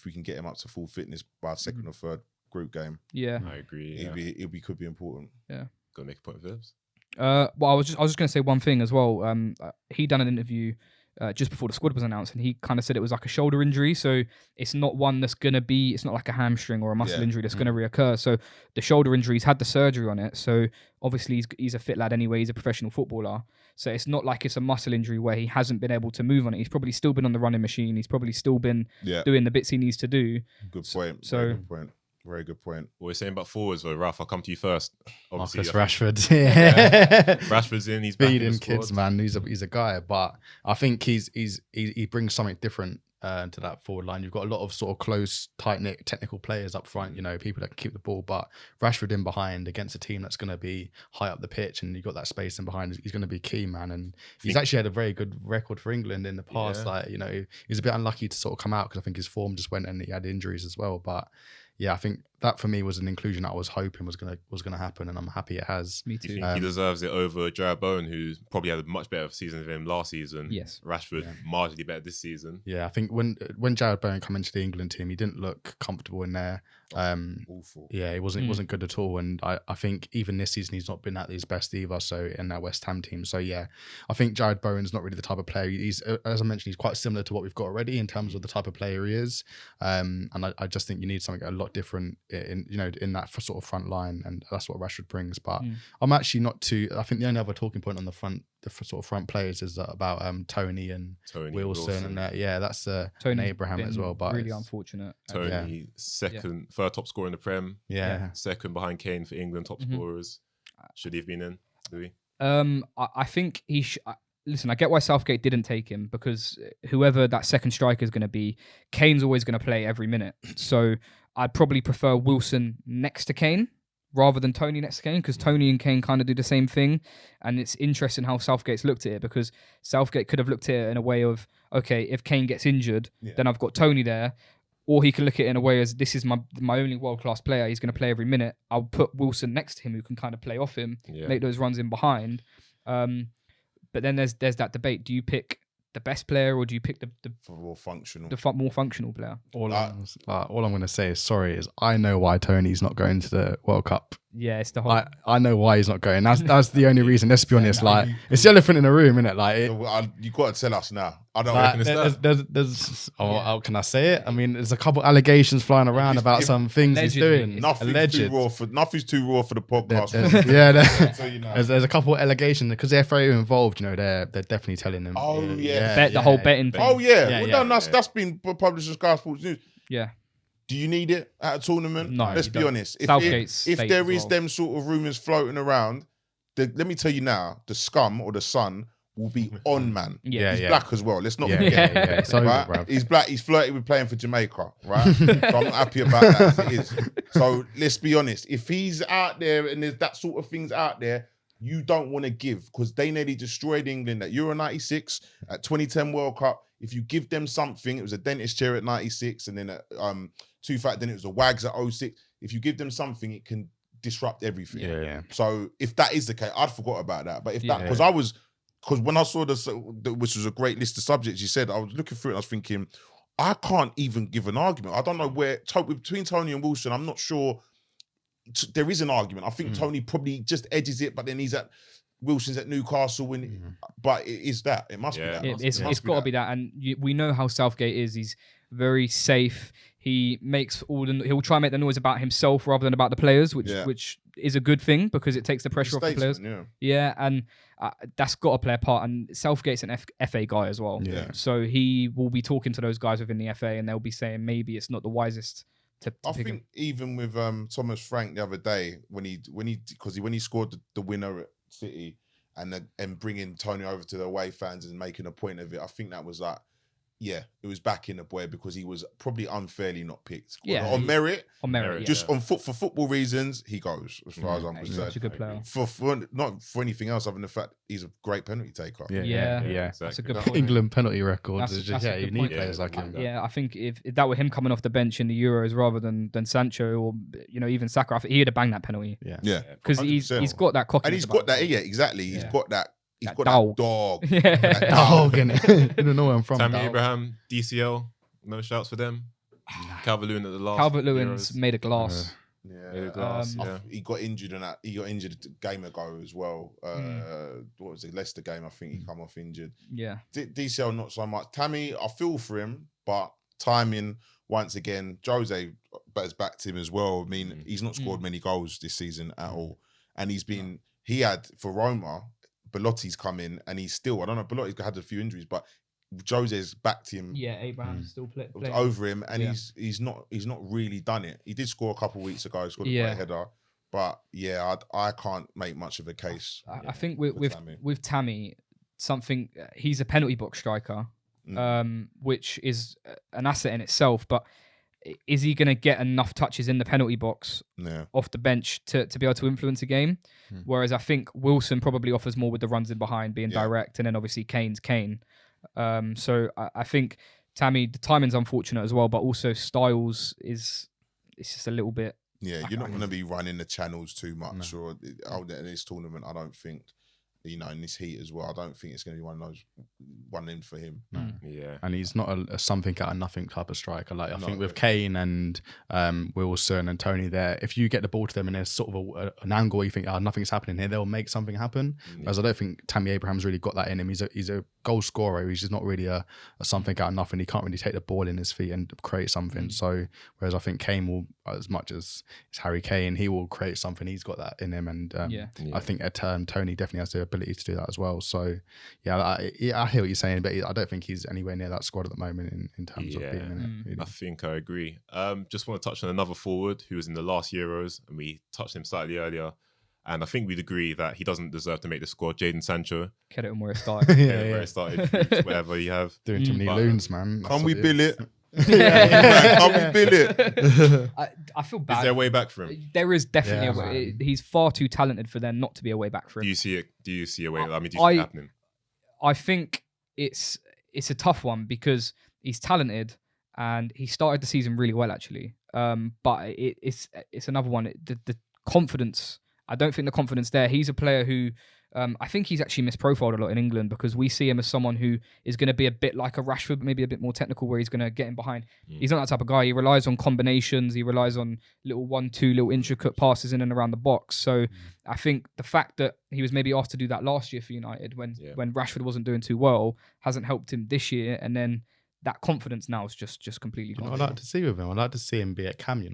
we can get him up to full fitness by second or third group game. Yeah, I agree. It could be important. Yeah, gonna make a point of this. Well, I was just gonna say one thing as well. He done an interview just before the squad was announced, and he kind of said it was like a shoulder injury. So it's not one that's gonna be. It's not like a hamstring or a muscle injury that's gonna reoccur. So the shoulder injury, he's had the surgery on it. So obviously he's a fit lad anyway. He's a professional footballer. So it's not like it's a muscle injury where he hasn't been able to move on it. He's probably still been on the running machine. He's probably still been doing the bits he needs to do. Good point. Very good point. What we're saying about forwards, though, Ralph, I'll come to you first. Marcus Rashford. Rashford's in. He's back in the squad. Kids, man. He's a guy, but I think he brings something different to that forward line. You've got a lot of sort of close, tight-knit technical players up front, people that can keep the ball, but Rashford in behind against a team that's going to be high up the pitch and you've got that space in behind, he's going to be key, man. And he's actually had a very good record for England in the past. He's a bit unlucky to sort of come out because I think his form just went and he had injuries as well, but yeah, I think that for me was an inclusion that I was hoping was gonna happen, and I'm happy it has. Me too. You think he deserves it over Jared Bowen, who probably had a much better season than him last season? Yes. Rashford marginally better this season. Yeah, I think when Jared Bowen came into the England team, he didn't look comfortable in there. Awful. Yeah, it wasn't good at all, and I think even this season he's not been at his best either. So in that West Ham team, so yeah, I think Jared Bowen's not really the type of player. He's, as I mentioned, he's quite similar to what we've got already in terms of the type of player he is, and I just think you need something a lot different in that sort of front line, and that's what Rashford brings. But I'm actually not too. I think the only other talking point on the sort of front players is about Toney and Wilson, and that's Tony and Abraham as well. But really unfortunate. Tony third top scorer in the Prem. Yeah, second behind Kane for England top scorers. Should he have been in? Louis? I think he. Listen, I get why Southgate didn't take him, because whoever that second striker is going to be, Kane's always going to play every minute. So I'd probably prefer Wilson next to Kane rather than Toney next to Kane, because Toney and Kane kind of do the same thing. And it's interesting how Southgate's looked at it, because Southgate could have looked at it in a way of, okay, if Kane gets injured, then I've got Toney there. Or he can look at it in a way as, this is my only world-class player. He's going to play every minute. I'll put Wilson next to him, who can kind of play off him, make those runs in behind. But then there's that debate. Do you pick the best player, or do you pick the more functional, more functional player? All I'm going to say is I know why Tony's not going to the World Cup. Yeah, it's the whole. I know why he's not going. That's the only reason. Let's be honest. Like, it's the elephant in the room, isn't it? Like, you got to tell us now. I don't reckon it's that. How can I say it? I mean, there's a couple allegations flying around about some things he's doing. Nothing's too raw for the podcast. There's a couple allegations because they're very involved. They're definitely telling them. Oh the whole betting thing. Oh yeah. That's been published in Sky Sports News. Yeah. Do you need it at a tournament? No. Let's be honest. If there is them sort of rumours floating around, let me tell you now, the scum or the sun will be on, man. Yeah, he's black as well. Let's not forget. Right? He's black. He's flirting with playing for Jamaica, right? So I'm not happy about that as it is. So let's be honest. If he's out there and there's that sort of things out there, you don't want to give, because they nearly destroyed England at Euro 96, at 2010 World Cup. If you give them something, it was a dentist chair at 96, and then at then it was a Wags at 06. If you give them something, it can disrupt everything. Yeah. So if that is the case, I'd forgot about that. But if that, because when I saw this, which was a great list of subjects you said, I was looking through it and I was thinking, I can't even give an argument. I don't know where, between Toney and Wilson, I'm not sure there is an argument. I think Toney probably just edges it, but then Wilson's at Newcastle, but it is that. It must be that. It's got to be that. And we know how Southgate is. He's very safe. He makes he'll try and make the noise about himself rather than about the players, which is a good thing, because it takes the pressure off the players. Yeah, and that's got to play a part. And Southgate's an FA guy as well. Yeah. So he will be talking to those guys within the FA, and they'll be saying maybe it's not the wisest I think even with Thomas Frank the other day when he scored the winner at City and bringing Tony over to the away fans and making a point of it, I think that was like, yeah, it was backing the boy because he was probably unfairly not picked. Yeah, on merit. On merit, just for football reasons, he goes as far as I'm concerned. Such a good player. For not for anything else other than the fact he's a great penalty taker. Yeah. Exactly. That's a good point. England penalty record is That's just a you good need point. players like him. Yeah, I think if that were him coming off the bench in the Euros rather than Sancho or even Saka, I think he'd have banged that penalty. Yeah, because he's got that cocky, and he's got that. Yeah, exactly. He's got that. He's got dog. that dog. That dog, innit? You don't know where I'm from. Tammy dog. Abraham, DCL, no shouts for them. Calvert-Lewin at the last. Calvert-Lewin's made a glass. He got injured in that. He got injured a game ago as well. What was it? Leicester game. I think he come off injured. Yeah. DCL not so much. Tammy, I feel for him, but timing once again. Jose has backed him as well. I mean, he's not scored many goals this season at all, and he had for Roma. Belotti's come in, and he's still. I don't know. Belotti's had a few injuries, but Jose's backed him. Yeah, Abraham's still playing over him, and he's not really done it. He did score a couple of weeks ago. He scored a great header, but I can't make much of a case. I think with Tammy, he's a penalty box striker, which is an asset in itself. But is he going to get enough touches in the penalty box off the bench to be able to influence a game? Whereas I think Wilson probably offers more with the runs in behind, being direct, and then obviously Kane's Kane. So I think Tammy, the timing's unfortunate as well, but also Styles it's just a little bit. Yeah, you're not going to be running the channels too much, or in this tournament. I don't think, in this heat as well. I don't think it's going to be one of those one in for him. Yeah, and he's not a something out of nothing type of striker. Like I think with Kane and Wilson and Tony there, if you get the ball to them and there's sort of an angle, you think, nothing's happening here, they'll make something happen. Whereas I don't think Tammy Abraham's really got that in him. He's a goal scorer. He's just not really a something out of nothing. He can't really take the ball in his feet and create something. So whereas I think Kane will, as much as it's Harry Kane, he will create something. He's got that in him, and I think at Tony definitely has the ability to do that as well. So I hear what you're saying, but I don't think he's anywhere near that squad at the moment in terms of being in it. Really. I think I agree. Just want to touch on another forward who was in the last Euros, and we touched him slightly earlier. And I think we'd agree that he doesn't deserve to make the squad. Jadon Sancho. Get it on where it started. Where it started. Whatever you have. Doing too many loons, man. Can we bill it? Can we bill it? I feel bad. Is there a way back for him? There is definitely a way. He's far too talented for there not to be a way back for him. Do you see it? Do you see a way? I mean, do you see it happening? I think it's a tough one because he's talented and he started the season really well actually. But it's another one. The confidence. I don't think the confidence there. He's a player who I think he's actually misprofiled a lot in England because we see him as someone who is going to be a bit like a Rashford, maybe a bit more technical, where he's going to get in behind. He's not that type of guy. He relies on combinations. He relies on little 1-2, little intricate passes in and around the box. So I think the fact that he was maybe asked to do that last year for United when Rashford wasn't doing too well hasn't helped him this year. And then that confidence now is just completely gone. I'd like to see with him. I'd like to see him be at Cam,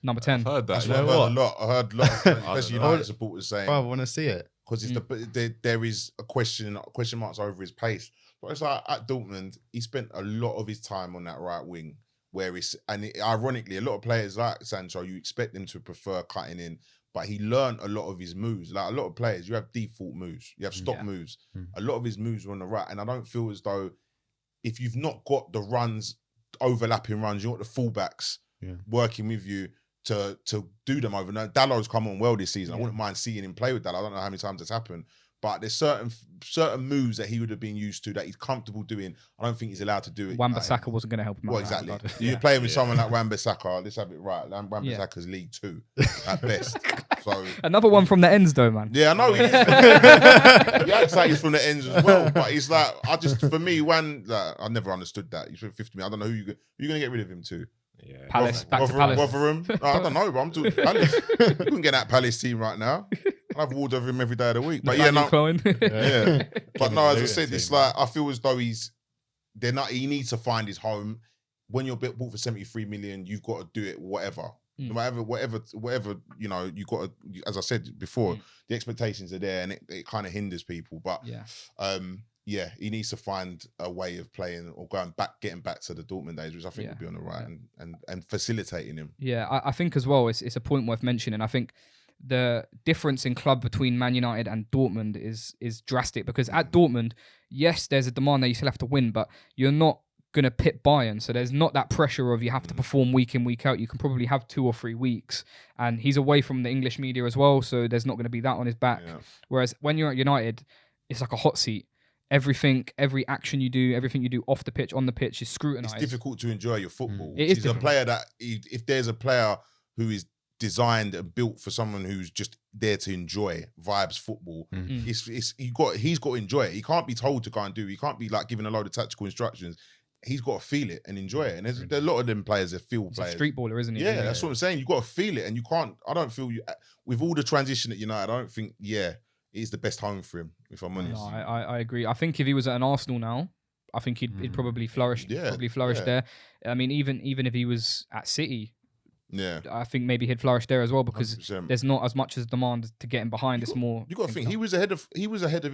Number 10. I've heard that. That's what I heard a lot. I heard a lot, especially United supporters saying, I want to see it. Because there is a question marks over his pace. But it's like at Dortmund, he spent a lot of his time on that right wing, ironically, a lot of players like Sancho, you expect them to prefer cutting in, but he learned a lot of his moves. Like a lot of players, you have default moves, you have stop moves. A lot of his moves are on the right, and I don't feel as though if you've not got the overlapping runs, you want the fullbacks working with you to do them over. Now, Dallow's come on well this season. I wouldn't mind seeing him play with Dallow. I don't know how many times it's happened, but there's certain moves that he would have been used to that he's comfortable doing. I don't think he's allowed to do it. Wan-Bissaka wasn't going to help him out. Well, exactly. You're playing with someone like Wan-Bissaka. Let's have it right. Wan-Bissaka's League 2 at best. So another one from the ends, though, man. Yeah, I know. He acts like he's from the ends as well, but he's like, for me, I never understood that. He's 50 million. I don't know who you're going to get rid of him to. Yeah. Palace, back to Palace. Rotherham. I don't know, but I'm talking Palace. You couldn't get that Palace team right now. I have ward over him every day of the week. But But no, as I said, it's like I feel as though he needs to find his home. When you're bought for 73 million, you've got to do it whatever. No matter whatever, you got to, as I said before, the expectations are there and it kind of hinders people. But yeah, he needs to find a way of playing or getting back to the Dortmund days, which I think would be on the right and facilitating him. Yeah, I think as well, it's a point worth mentioning. I think the difference in club between Man United and Dortmund is drastic, because at Dortmund, yes, there's a demand that you still have to win, but you're not going to pit Bayern. So there's not that pressure of you have to perform week in, week out. You can probably have 2 or 3 weeks. And he's away from the English media as well, so there's not going to be that on his back. Yeah. Whereas when you're at United, it's like a hot seat. Everything, every action you do, everything you do off the pitch, on the pitch is scrutinised. It's difficult to enjoy your football. It is He's a player that, if there's a player who is designed and built for someone who's just there to enjoy vibes football, he's got to enjoy it. He can't be told to go and do it. He can't be like given a load of tactical instructions. He's got to feel it and enjoy it. And there's a lot of them players that feel players. He's a street baller, isn't he? Yeah, that's what I'm saying. You've got to feel it, and you can't. I don't feel with all the transition at United, I don't think it is the best home for him, if I'm honest. No, I agree. I think if he was at an Arsenal now, I think he'd probably flourish. There. I mean, even if he was at City, I think maybe he'd flourish there as well, because 100%. There's not as much as demand to get him behind. It's more. You got to think he was ahead of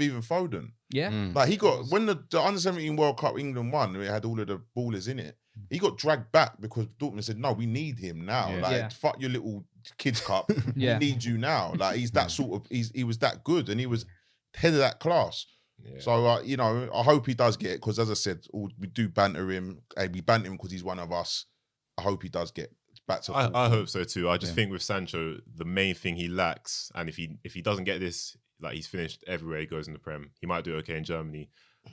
even Foden. Yeah, like he got when the under-17 World Cup England won, it had all of the ballers in it. He got dragged back because Dortmund said, "No, we need him now. Fuck your little kids cup. We need you now." Like he's that sort of. He was that good, and he was head of that class. Yeah. So I hope he does get it, because as I said, we do banter him. We banter him because he's one of us. I hope he does get back to. I hope so too. I just think with Sancho, the main thing he lacks, and if he doesn't get this, like he's finished everywhere he goes in the Prem. He might do okay in Germany,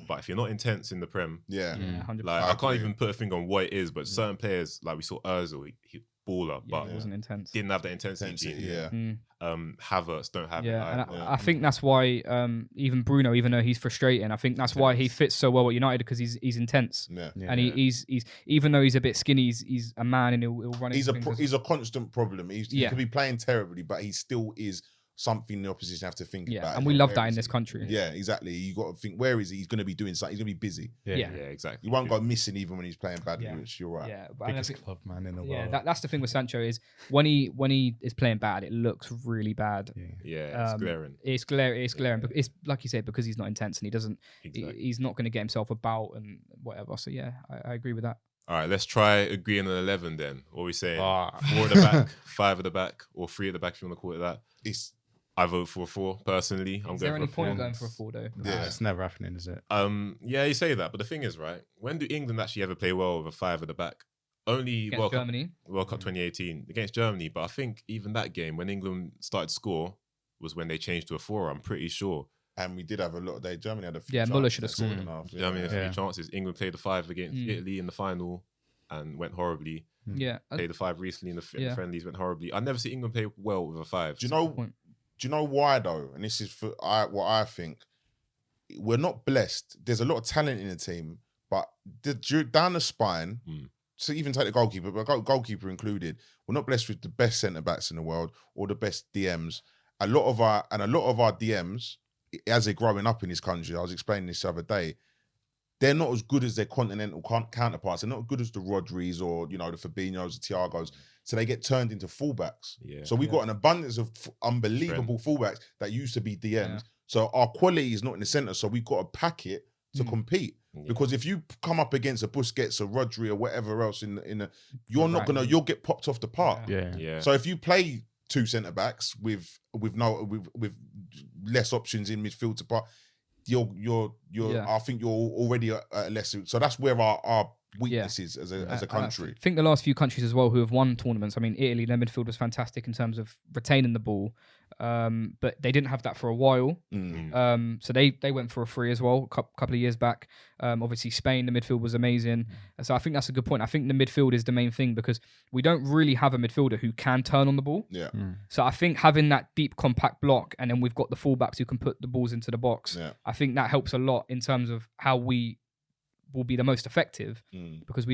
but if you're not intense in the Prem, 100%. Like I can't even put a finger on what it is. But certain players, like we saw Özil, he baller, but it wasn't intense. Didn't have that intensity. Havertz don't have it. I think that's why even Bruno, even though he's frustrating, I think that's why he fits so well at United, because he's intense. And he's even though he's a bit skinny, he's a man, and he'll run. He's a constant problem. He could be playing terribly, but he still is something the opposition have to think about. And we love that in this country. Yeah, exactly. You got to think, where is he? He's going to be doing something. He's going to be busy. Yeah, exactly. You won't go missing even when he's playing badly, which you're right. Yeah, biggest club man in the world. Yeah, that's the thing with Sancho, is when he is playing bad, it looks really bad. It's glaring. It's glaring. But it's like you said, because he's not intense and he doesn't. Exactly. He's not going to get himself about and whatever. So I agree with that. All right, let's try agreeing on 11 then. What are we saying? 4 at the back, 5 at the back, or 3 at the back if you want to call it that. I vote for a 4 personally. Is there any point going for a 4 though? Yeah, it's never happening, is it? Yeah, you say that, but the thing is, right? When do England actually ever play well with a 5 at the back? Only against Germany. World Cup 2018 against Germany, but I think even that game when England started to score was when they changed to a 4. I'm pretty sure. And we did have a lot of Germany had a few chances. Muller should have scored. Germany had a few chances. England played the 5 against Italy in the final and went horribly. Yeah, played the 5 recently in the friendlies, went horribly. I never see England play well with a 5. Do you know why though? And this is what I think. We're not blessed. There's a lot of talent in the team, but down the spine, so even take the goalkeeper, but goalkeeper included, we're not blessed with the best centre backs in the world or the best DMs. A lot of our DMs, as they're growing up in this country, I was explaining this the other day, they're not as good as their continental counterparts. They're not as good as the Rodris or the Fabinhos, the Thiagos. So they get turned into fullbacks. Yeah. So we've got an abundance of unbelievable fullbacks that used to be DMs. Yeah. So our quality is not in the centre. So we've got to pack it to compete. Yeah. Because if you come up against a Busquets, a Rodri, or whatever else you're not gonna. You'll get popped off the park. Yeah. So if you play 2 centre backs with less options in midfield to part, I think you're already less. So that's where our weaknesses as a country. I think the last few countries as well who have won tournaments. I mean, Italy, their midfield was fantastic in terms of retaining the ball, but they didn't have that for a while. So they went for a 3 as well a couple of years back. Obviously, Spain, the midfield was amazing. So I think that's a good point. I think the midfield is the main thing, because we don't really have a midfielder who can turn on the ball. Yeah. So I think having that deep, compact block, and then we've got the fullbacks who can put the balls into the box. Yeah. I think that helps a lot in terms of how we will be the most effective, because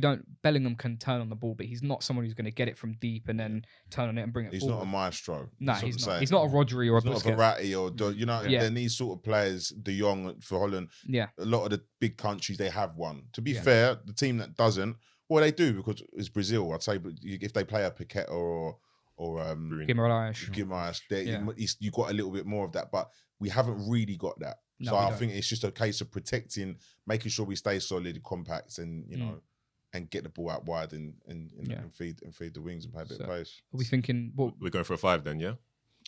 Bellingham can turn on the ball, but he's not someone who's going to get it from deep and then turn on it and bring it forward. He's not a maestro. No, he's not. He's not a Rodri or a Busquets. Not a Verratti or then these sort of players, De Jong for Holland. Yeah, a lot of the big countries they have one. To be fair, the team that doesn't, well, they do because it's Brazil. I'd say, but if they play a Paqueta Guimaraes. You got a little bit more of that, but we haven't really got that. No, so I think it's just a case of protecting, making sure we stay solid, compact, and you know, and get the ball out wide and feed the wings and play a bit of pace. Are we thinking? We're going for a 5 then, yeah.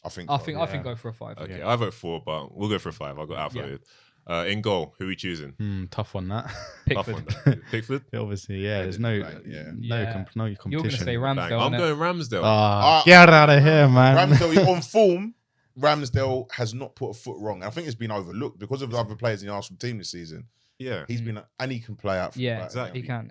I think go for a 5. Okay, I vote 4, but we'll go for a 5. I got outvoted. In goal, who are we choosing? Tough one, that. Pickford. Pickford? Obviously, there's no competition. You're going to say Ramsdale. I'm going Ramsdale. Get out of here, man. Ramsdale on form. Ramsdale has not put a foot wrong. I think it's been overlooked because of the other players in the Arsenal team this season. Yeah, he's been, and he can play out. Exactly. He can.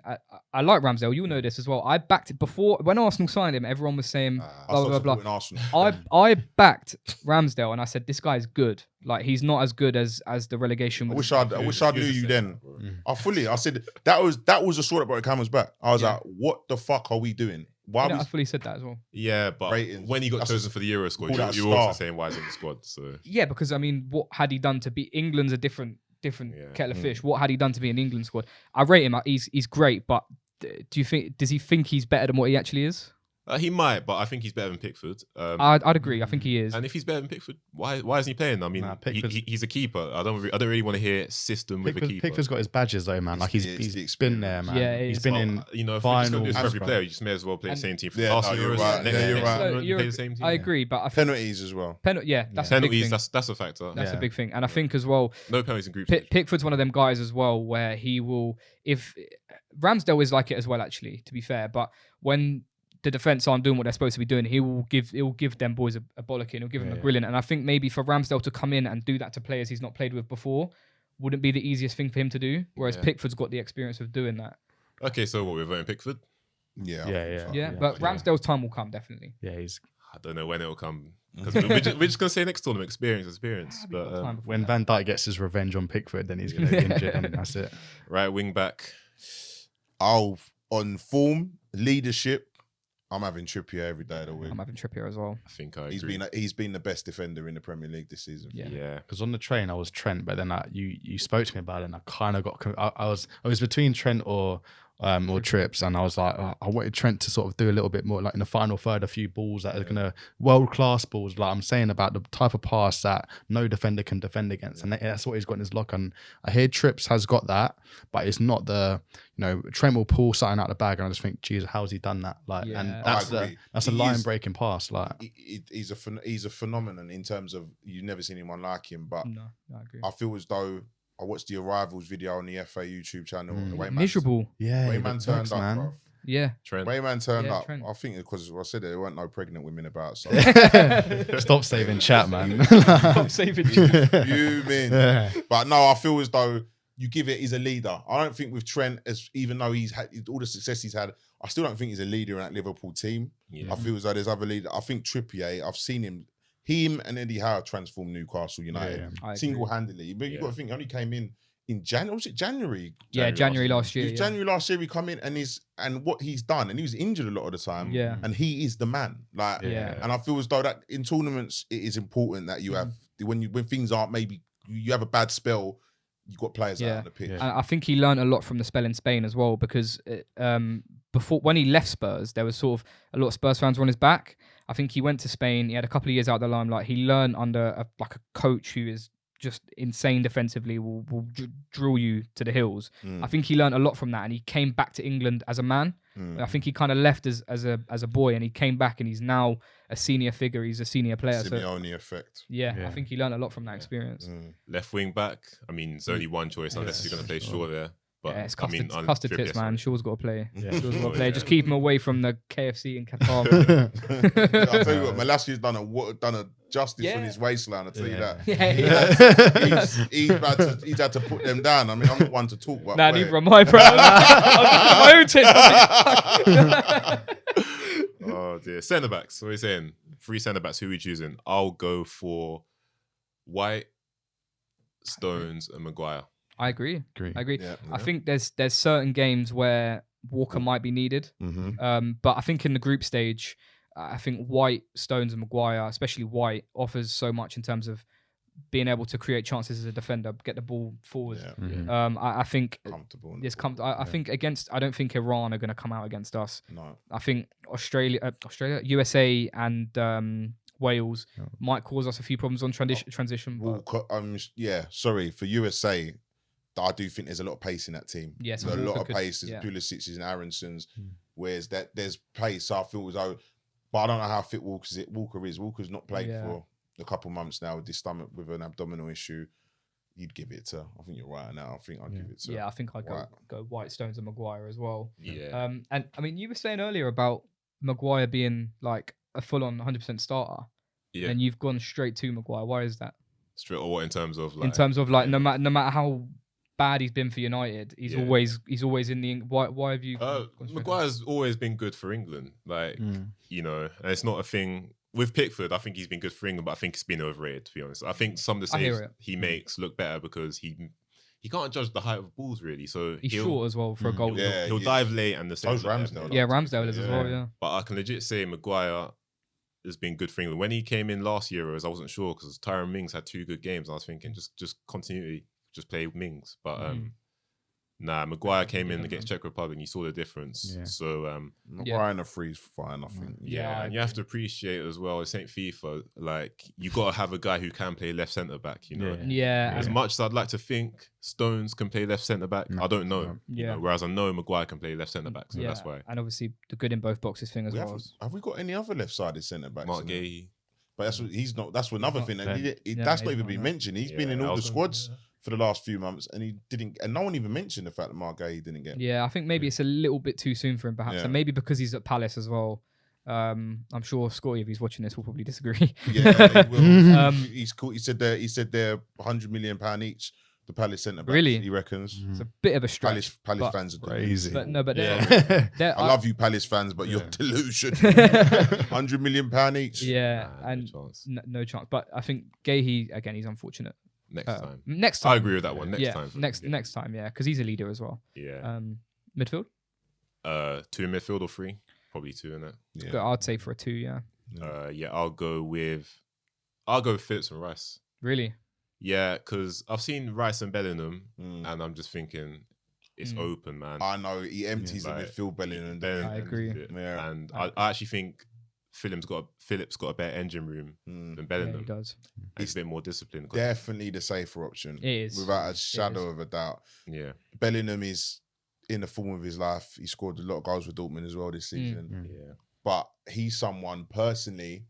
I like Ramsdale. You know this as well. I backed it before when Arsenal signed him. Everyone was saying blah blah blah. I backed Ramsdale and I said this guy's good. Like he's not as good as the relegation. I wish I knew you then. I said that was the sort of brought Cameron's back. I was like, what the fuck are we doing? Why? I fully said that as well. Yeah, but when he got chosen for the Euro squad, you were also saying why he's in the squad. So yeah, because I mean, what had he done to be? England's a different kettle of fish. What had he done to be an England squad? I rate him. He's great, but does he think he's better than what he actually is? He might, but I think he's better than Pickford. I'd agree. I think he is. And if he's better than Pickford, why isn't he playing? I mean, he's a keeper. I don't really want to hear system with a keeper. Pickford's got his badges though, man. Like he's been there, man. Yeah, he's been in finals. Every player, you just may as well play the same team for the last Euros. Play the same team. I agree, but I think penalties as well. That's penalties. That's a factor. That's a big thing, and I think as well, no penalties in group. Pickford's one of them guys as well where he will. If Ramsdale is like it as well, actually, to be fair, but when the defence aren't doing what they're supposed to be doing, he will give them boys a bollocking. He'll give them a grilling. And I think maybe for Ramsdale to come in and do that to players he's not played with before wouldn't be the easiest thing for him to do. Whereas Pickford's got the experience of doing that. Okay, so we're voting Pickford? Yeah. But Ramsdale's time will come, definitely. Yeah, I don't know when it'll come. Because we're just going to say next tournament, experience. But when Van Dijk gets his revenge on Pickford, then he's going to be injured and that's it. Right, wing back. On form, leadership, I'm having Trippier every day of the week. I'm having Trippier as well. I think I agree. He's been the best defender in the Premier League this season. Yeah. Because on the train I was Trent, but then you spoke to me about it, and I kind of got. I was between Trent or Trips, and I was like, I wanted Trent to sort of do a little bit more, like in the final third, a few balls that are gonna world class balls, like I'm saying about the type of pass that no defender can defend against, and that's what he's got in his lock. And I hear Trips has got that, but it's not the Trent will pull something out of the bag, and I just think, Jesus, how's he done that? Like, and that's a line breaking pass. Like, he's a phenomenon in terms of you've never seen anyone like him. But no, I agree. I feel as though I watched the Arrivals video on the FA YouTube channel. The way miserable. Way man turned up, man. Bro. Yeah. Trent. Way man turned up. Trent. I think because I said there weren't no pregnant women about. So. Stop saving chat, man. Stop saving chat. You mean? Yeah. But no, I feel as though you give it, he's a leader. I don't think with Trent, even though he's had all the success he's had, I still don't think he's a leader in that Liverpool team. Yeah. I feel as though there's other leaders. I think Trippier, I've seen him and Eddie Howe transform Newcastle United single-handedly. But you've got to think, he only came in January. Was it January? January last year. January last year he come in and what he's done, and he was injured a lot of the time. Yeah. And he is the man. And I feel as though that in tournaments it is important that you have when things aren't, maybe you have a bad spell, you've got players out on the pitch. I think he learned a lot from the spell in Spain as well, because before, when he left Spurs, there was sort of a lot of Spurs fans were on his back. I think he went to Spain. He had a couple of years out the limelight. He learned under a coach who is just insane defensively, will drill you to the hills. I think he learned a lot from that, and he came back to England as a man. I think he kind of left as a boy, and he came back, and he's now a senior figure. He's a senior player. Simeone effect. I think he learned a lot from that experience. Left wing back. I mean, there's only one choice unless you're going to play Shaw there. But it's custard tits, man. Shaw's got to play. Yeah. Shaw's got to play. Just keep him away from the KFC in Qatar. I'll tell you what, Malaski's done a justice on his waistline. I'll tell you that. He's had to put them down. I mean, I'm not one to talk about. Nah, neither am I, bro. I was my own tits. Oh dear. Centre backs. What are you saying? 3 centre backs. Who are we choosing? I'll go for White, Stones, and Maguire. I agree. Yeah. I think there's certain games where Walker might be needed. But I think in the group stage, I think White, Stones and Maguire, especially White, offers so much in terms of being able to create chances as a defender, get the ball forward. Yeah. I think Comfortable. I think I don't think Iran are going to come out against us. No. I think Australia, USA, and Wales might cause us a few problems on transition. Sorry for USA. I do think there's a lot of pace in that team. Yes, there's a lot of pace. There's Pulisic's and Aronson's. Whereas there's pace. So I feel as though, but I don't know how fit Walker is. Walker's not played for a couple months now with his stomach, with an abdominal issue. You'd give it to. I think you're right now. I think I'd give it to. Yeah, I think I'd go White, Stones, and Maguire as well. Yeah. And I mean, you were saying earlier about Maguire being like a full-on 100% starter, and you've gone straight to Maguire. Why is that? Straight or what in terms of like? In terms of like, no matter how bad he's been for United, he's always in the. Why have you? Maguire's always been good for England, like you know, and it's not a thing with Pickford. I think he's been good for England, but I think it's been overrated, to be honest. I think some of the saves he makes look better because he can't judge the height of balls really. So he's short as well for a goal. Yeah, he'll dive late and the same. Ramsdale. Yeah, Ramsdale is as well. Yeah, but I can legit say Maguire has been good for England. When he came in last year, I wasn't sure because Tyrone Mings had 2 good games. I was thinking just continuity. Just play Mings, but Maguire came in against Czech Republic and you saw the difference. Yeah. So Maguire in a freeze fine, I think. Yeah, and you have to appreciate as well, it's ain't FIFA, like you gotta have a guy who can play left centre back, you know. Yeah. As much as I'd like to think Stones can play left centre back, I don't know. You know, whereas I know Maguire can play left centre back, so that's why. And obviously the good in both boxes thing as well. Have we got any other left sided centre backs? Mark Gay. But that's what he's not. That's another thing that that's not even been mentioned. He's been in all the squads for the last few months, and he didn't. And no one even mentioned the fact that Mark Gay didn't get. Yeah, I think maybe it's a little bit too soon for him, perhaps, and maybe because he's at Palace as well. I'm sure Scotty, if he's watching this, will probably disagree. Yeah, he will. He's cool. He said they're £100 million each. The Palace centre backs, really? He reckons. It's a bit of a stretch. Palace fans are crazy. But I love you, Palace fans, but you're delusion. £100 million each. Yeah, and no chance. But I think Gahey, again, he's unfortunate. Next time. I agree with that one. Next time, yeah, because he's a leader as well. Yeah. Midfield? 2 in midfield or 3? Probably 2 in it. Yeah. I'd say for a 2, yeah. I'll go with Phillips and Rice. Really? Yeah, because I've seen Rice and Bellingham, and I'm just thinking it's open, man. I know he empties the midfield, Bellingham. I agree. And I actually think Phillips got a better engine room than Bellingham. Yeah, he does. He's a bit more disciplined. Definitely the safer option. It is. Without a shadow of a doubt. Yeah. Bellingham is in the form of his life. He scored a lot of goals with Dortmund as well this season. Yeah. But he's someone personally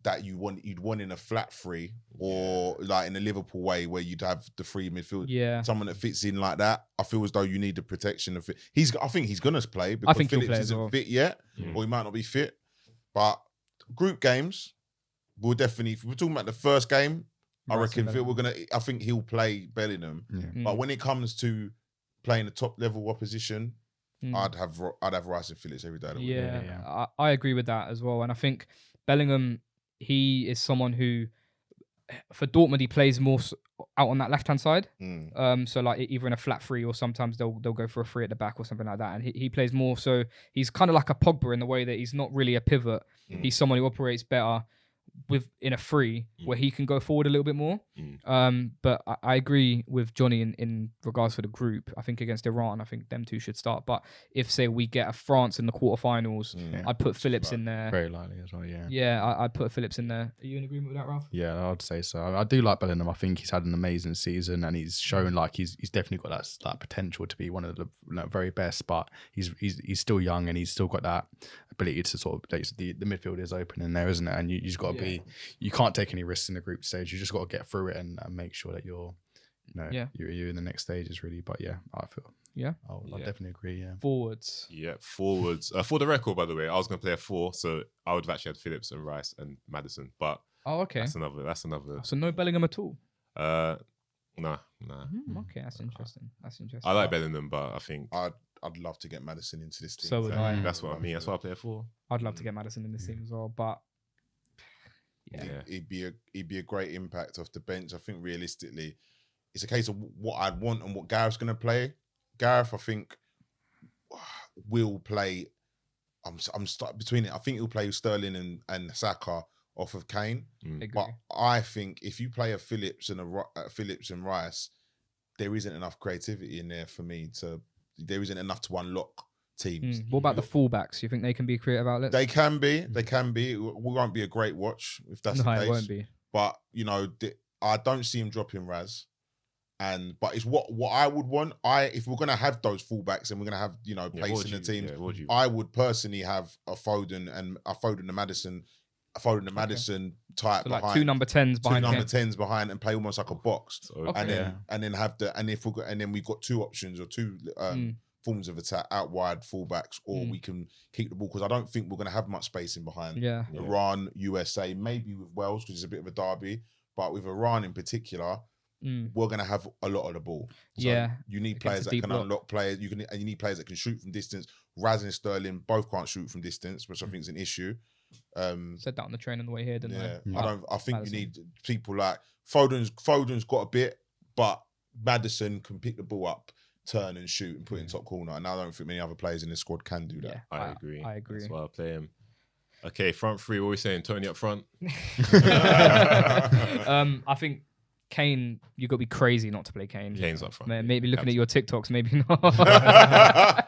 that you'd want in a flat 3 or like in a Liverpool way where you'd have the 3 midfield. Yeah. Someone that fits in like that. I feel as though you need the protection of it. I think he's gonna play because Phillips isn't fit yet, or he might not be fit. But group games will definitely, if we're talking about the first game, I reckon I think he'll play Bellingham. Yeah. But when it comes to playing the top level opposition, I'd have Rice and Phillips every day. Yeah. I agree with that as well. And I think Bellingham, he is someone who, for Dortmund, he plays more out on that left-hand side. So like either in a flat 3 or sometimes they'll go for a 3 at the back or something like that. And he plays more. So he's kind of like a Pogba in the way that he's not really a pivot. He's someone who operates better in a 3 where he can go forward a little bit more. But I agree with Johnny in regards to the group. I think against Iran, I think them 2 should start. But if, say, we get a France in the quarterfinals, I'd put Phillips in there. Very likely as well, yeah. Yeah, I'd put Phillips in there. Are you in agreement with that, Ralph? Yeah, I'd say so. I do like Bellingham. I think he's had an amazing season and he's shown like he's definitely got that potential to be one of the very best. But he's still young and he's still got that ability to sort of the midfield is open in there, isn't it? And you just got to be. You can't take any risks in the group stage. You just got to get through it and make sure that you're in the next stages really. But yeah, I feel I definitely agree. Yeah, forwards. Yeah, forwards. For the record, by the way, I was going to play a 4, so I would have actually had Phillips and Rice and Maddison. But okay, that's another. So no Bellingham at all. Nah. Okay, that's interesting. I like Bellingham, but I think I'd love to get Maddison into this team. So would I. That's what I mean. That's why I play a 4. I'd love to get Maddison in this team as well, but. Yeah, he'd be a great impact off the bench. I think realistically, it's a case of what I'd want and what Gareth's going to play. Gareth, I think, will play. I'm stuck between it. I think he'll play Sterling and Saka off of Kane. Agree. But I think if you play a Phillips and Phillips and Rice, there isn't enough creativity in there for me to. There isn't enough to unlock teams. What about the fullbacks? You think they can be creative outlets? They can be. They can be. It won't be a great watch if that's the case. It won't be. But I don't see him dropping Raz. But it's what I would want. If we're gonna have those fullbacks and we're gonna have pace in the team, I would personally have a Foden and Madison type So behind, like two number 10s behind. two number 10s behind, and play almost like a box. Okay. And then we've got two options or two forms of attack out wide fullbacks, or we can keep the ball, because I don't think we're gonna have much spacing behind. Iran, USA, maybe with Wales because it's a bit of a derby, but with Iran in particular. We're gonna have a lot of the ball. So you need players that can unlock players. You need players that can shoot from distance. Raz and Sterling both can't shoot from distance, which I think is an issue. Said that on the train on the way here, didn't I? I think you need people like Foden's got a bit, but Maddison can pick the ball up, turn and shoot and put it in top corner. And I don't think many other players in the squad can do that. Yeah, I agree. That's why I play him. Okay, front three. What are we saying? Tony up front. I think Kane, you got to be crazy not to play Kane. Kane's up front. Maybe looking at your TikToks, maybe not.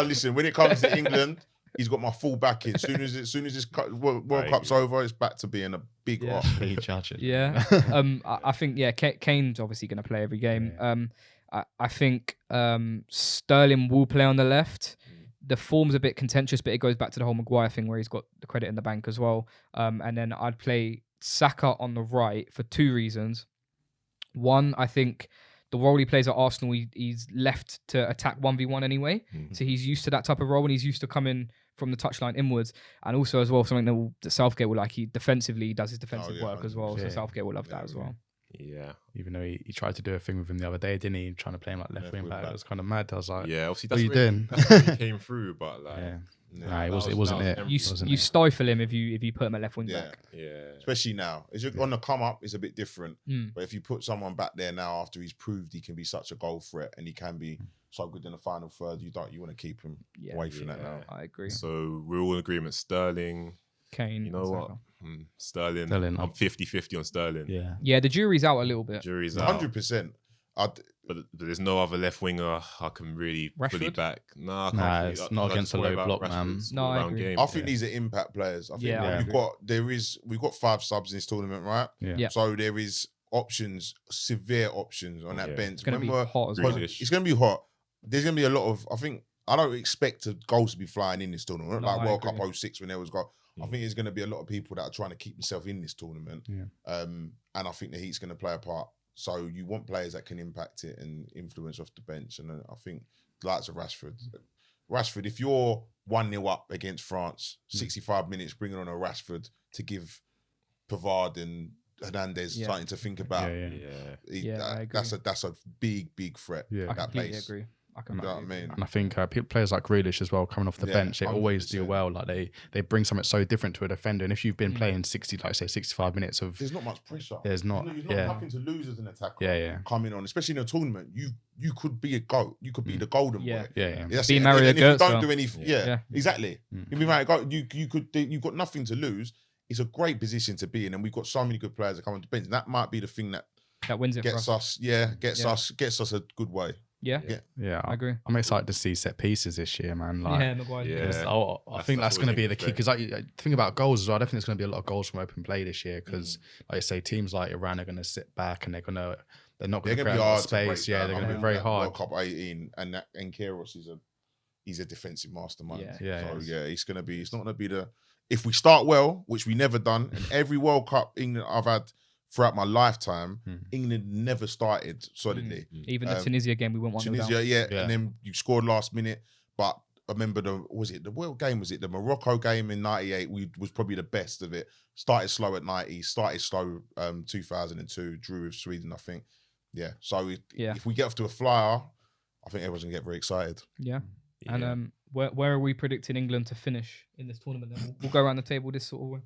Listen, when it comes to England, he's got my full backing. As soon as this World Cup's over, it's back to being a big rock. I think Kane's obviously going to play every game. I think Sterling will play on the left. The form's a bit contentious, but it goes back to the whole Maguire thing where he's got the credit in the bank as well. And then I'd play Saka on the right for two reasons. One, I think the role he plays at Arsenal, he's left to attack 1v1 anyway. So he's used to that type of role, and he's used to coming from the touchline inwards. And also as well, something that Southgate will like, he defensively does his defensive work as well. So Southgate will love that as well. Yeah. Even though he tried to do a thing with him the other day, didn't he? Trying to play him like left wing back. It was kind of mad. I was like, obviously what are you doing? That's where he came through, but like... it wasn't it. You stifle him if you put him at left wing back. Especially now. On the come up, it's a bit different. But if you put someone back there now after he's proved he can be such a goal threat and he can be so good in the final third, you want to keep him away from that now. I agree. So we're all in agreement. Sterling, Kane. You know what? Sterling. I'm 50-50 on Sterling. Yeah, the jury's out a little bit. Jury's out. 100%. But there's no other left winger I can really fully back. Nah, it's not against a low block, man. No, I agree. I think these are impact players. I think we've got 5 subs in this tournament, right? Yeah. So there is severe options on that bench. It's going to be hot as well. It's going to be hot. There's going to be a lot of, I don't expect goals to be flying in this tournament. Like World Cup 06 when there was goal. I think there's going to be a lot of people that are trying to keep themselves in this tournament. And I think the heat's going to play a part. So you want players that can impact it and influence off the bench. And I think the likes of Rashford, if you're 1-0 up against France, 65 minutes, bringing on a Rashford to give Pavard and Hernandez something to think about. I agree. That's a big threat. I completely agree. You know what I mean? And I think players like Grealish as well, coming off the bench, they 100%. Always do well. Like they bring something so different to a defender. And if you've been playing 65 minutes of, there's not much pressure. There's not. You've got nothing to lose as an attacker. Coming on, especially in a tournament, you could be a GOAT. You could be the golden boy. Be married and if you don't do any, exactly. You'd be married. You've got nothing to lose. It's a great position to be in, and we've got so many good players that come on the bench. And that might be the thing that wins it gets for us. Gets us a good way. Yeah, I agree. I'm excited to see set pieces this year, man. Maguire. I think that's going to be the key, because I think about goals as well. I definitely there's going to be a lot of goals from open play this year, because like I say, teams like Iran are going to sit back and they're not going to create a lot of space. They're going to be very hard. World Cup 18 and Kairos he's a defensive mastermind. It's going to be. It's not going to be the. If we start well, which we never done, and every World Cup England I've had throughout my lifetime, England never started solidly. Even the Tunisia game, we went 1-0 Tunisia, and then you scored last minute. But I remember the World game? Was it the Morocco game in '98? Was probably the best of it. Started slow at '90, started slow 2002, drew with Sweden, I think. Yeah. So if we get off to a flyer, I think everyone's gonna get very excited. Yeah. And where are we predicting England to finish in this tournament? Then we'll go around the table this sort of way.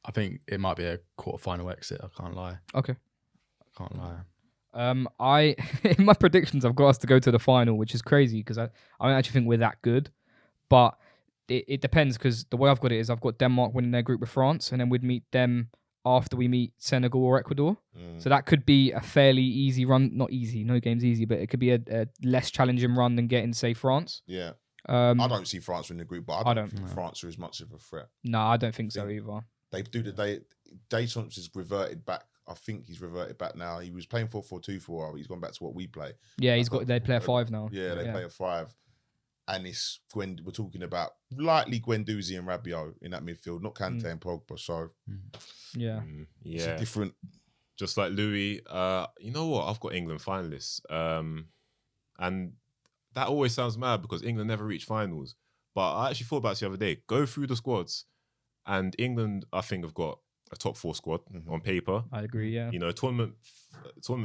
I think it might be a quarter-final exit. I can't lie. Okay. I can't lie. In my predictions, I've got us to go to the final, which is crazy because I don't actually think we're that good. But it depends, because the way I've got it is I've got Denmark winning their group with France, and then we'd meet them after we meet Senegal or Ecuador. So that could be a fairly easy run. Not easy, no game's easy, but it could be a less challenging run than getting, say, France. Yeah. I don't see France winning the group, but I don't think France are as much of a threat. No, I don't think so either. Deschamps has reverted back. I think he's reverted back now. He was playing 4-4-2 for a while. He's gone back to what we play. Yeah, they play a 5 now. Yeah, they play a 5. And it's we're talking about likely Guendouzi and Rabiot in that midfield, not Kante and Pogba. So it's a different. Just like Louis, you know what? I've got England finalists, and that always sounds mad because England never reach finals. But I actually thought about this the other day. Go through the squads, and England, I think, have got a top 4 squad on paper. I agree, yeah. You know, tournament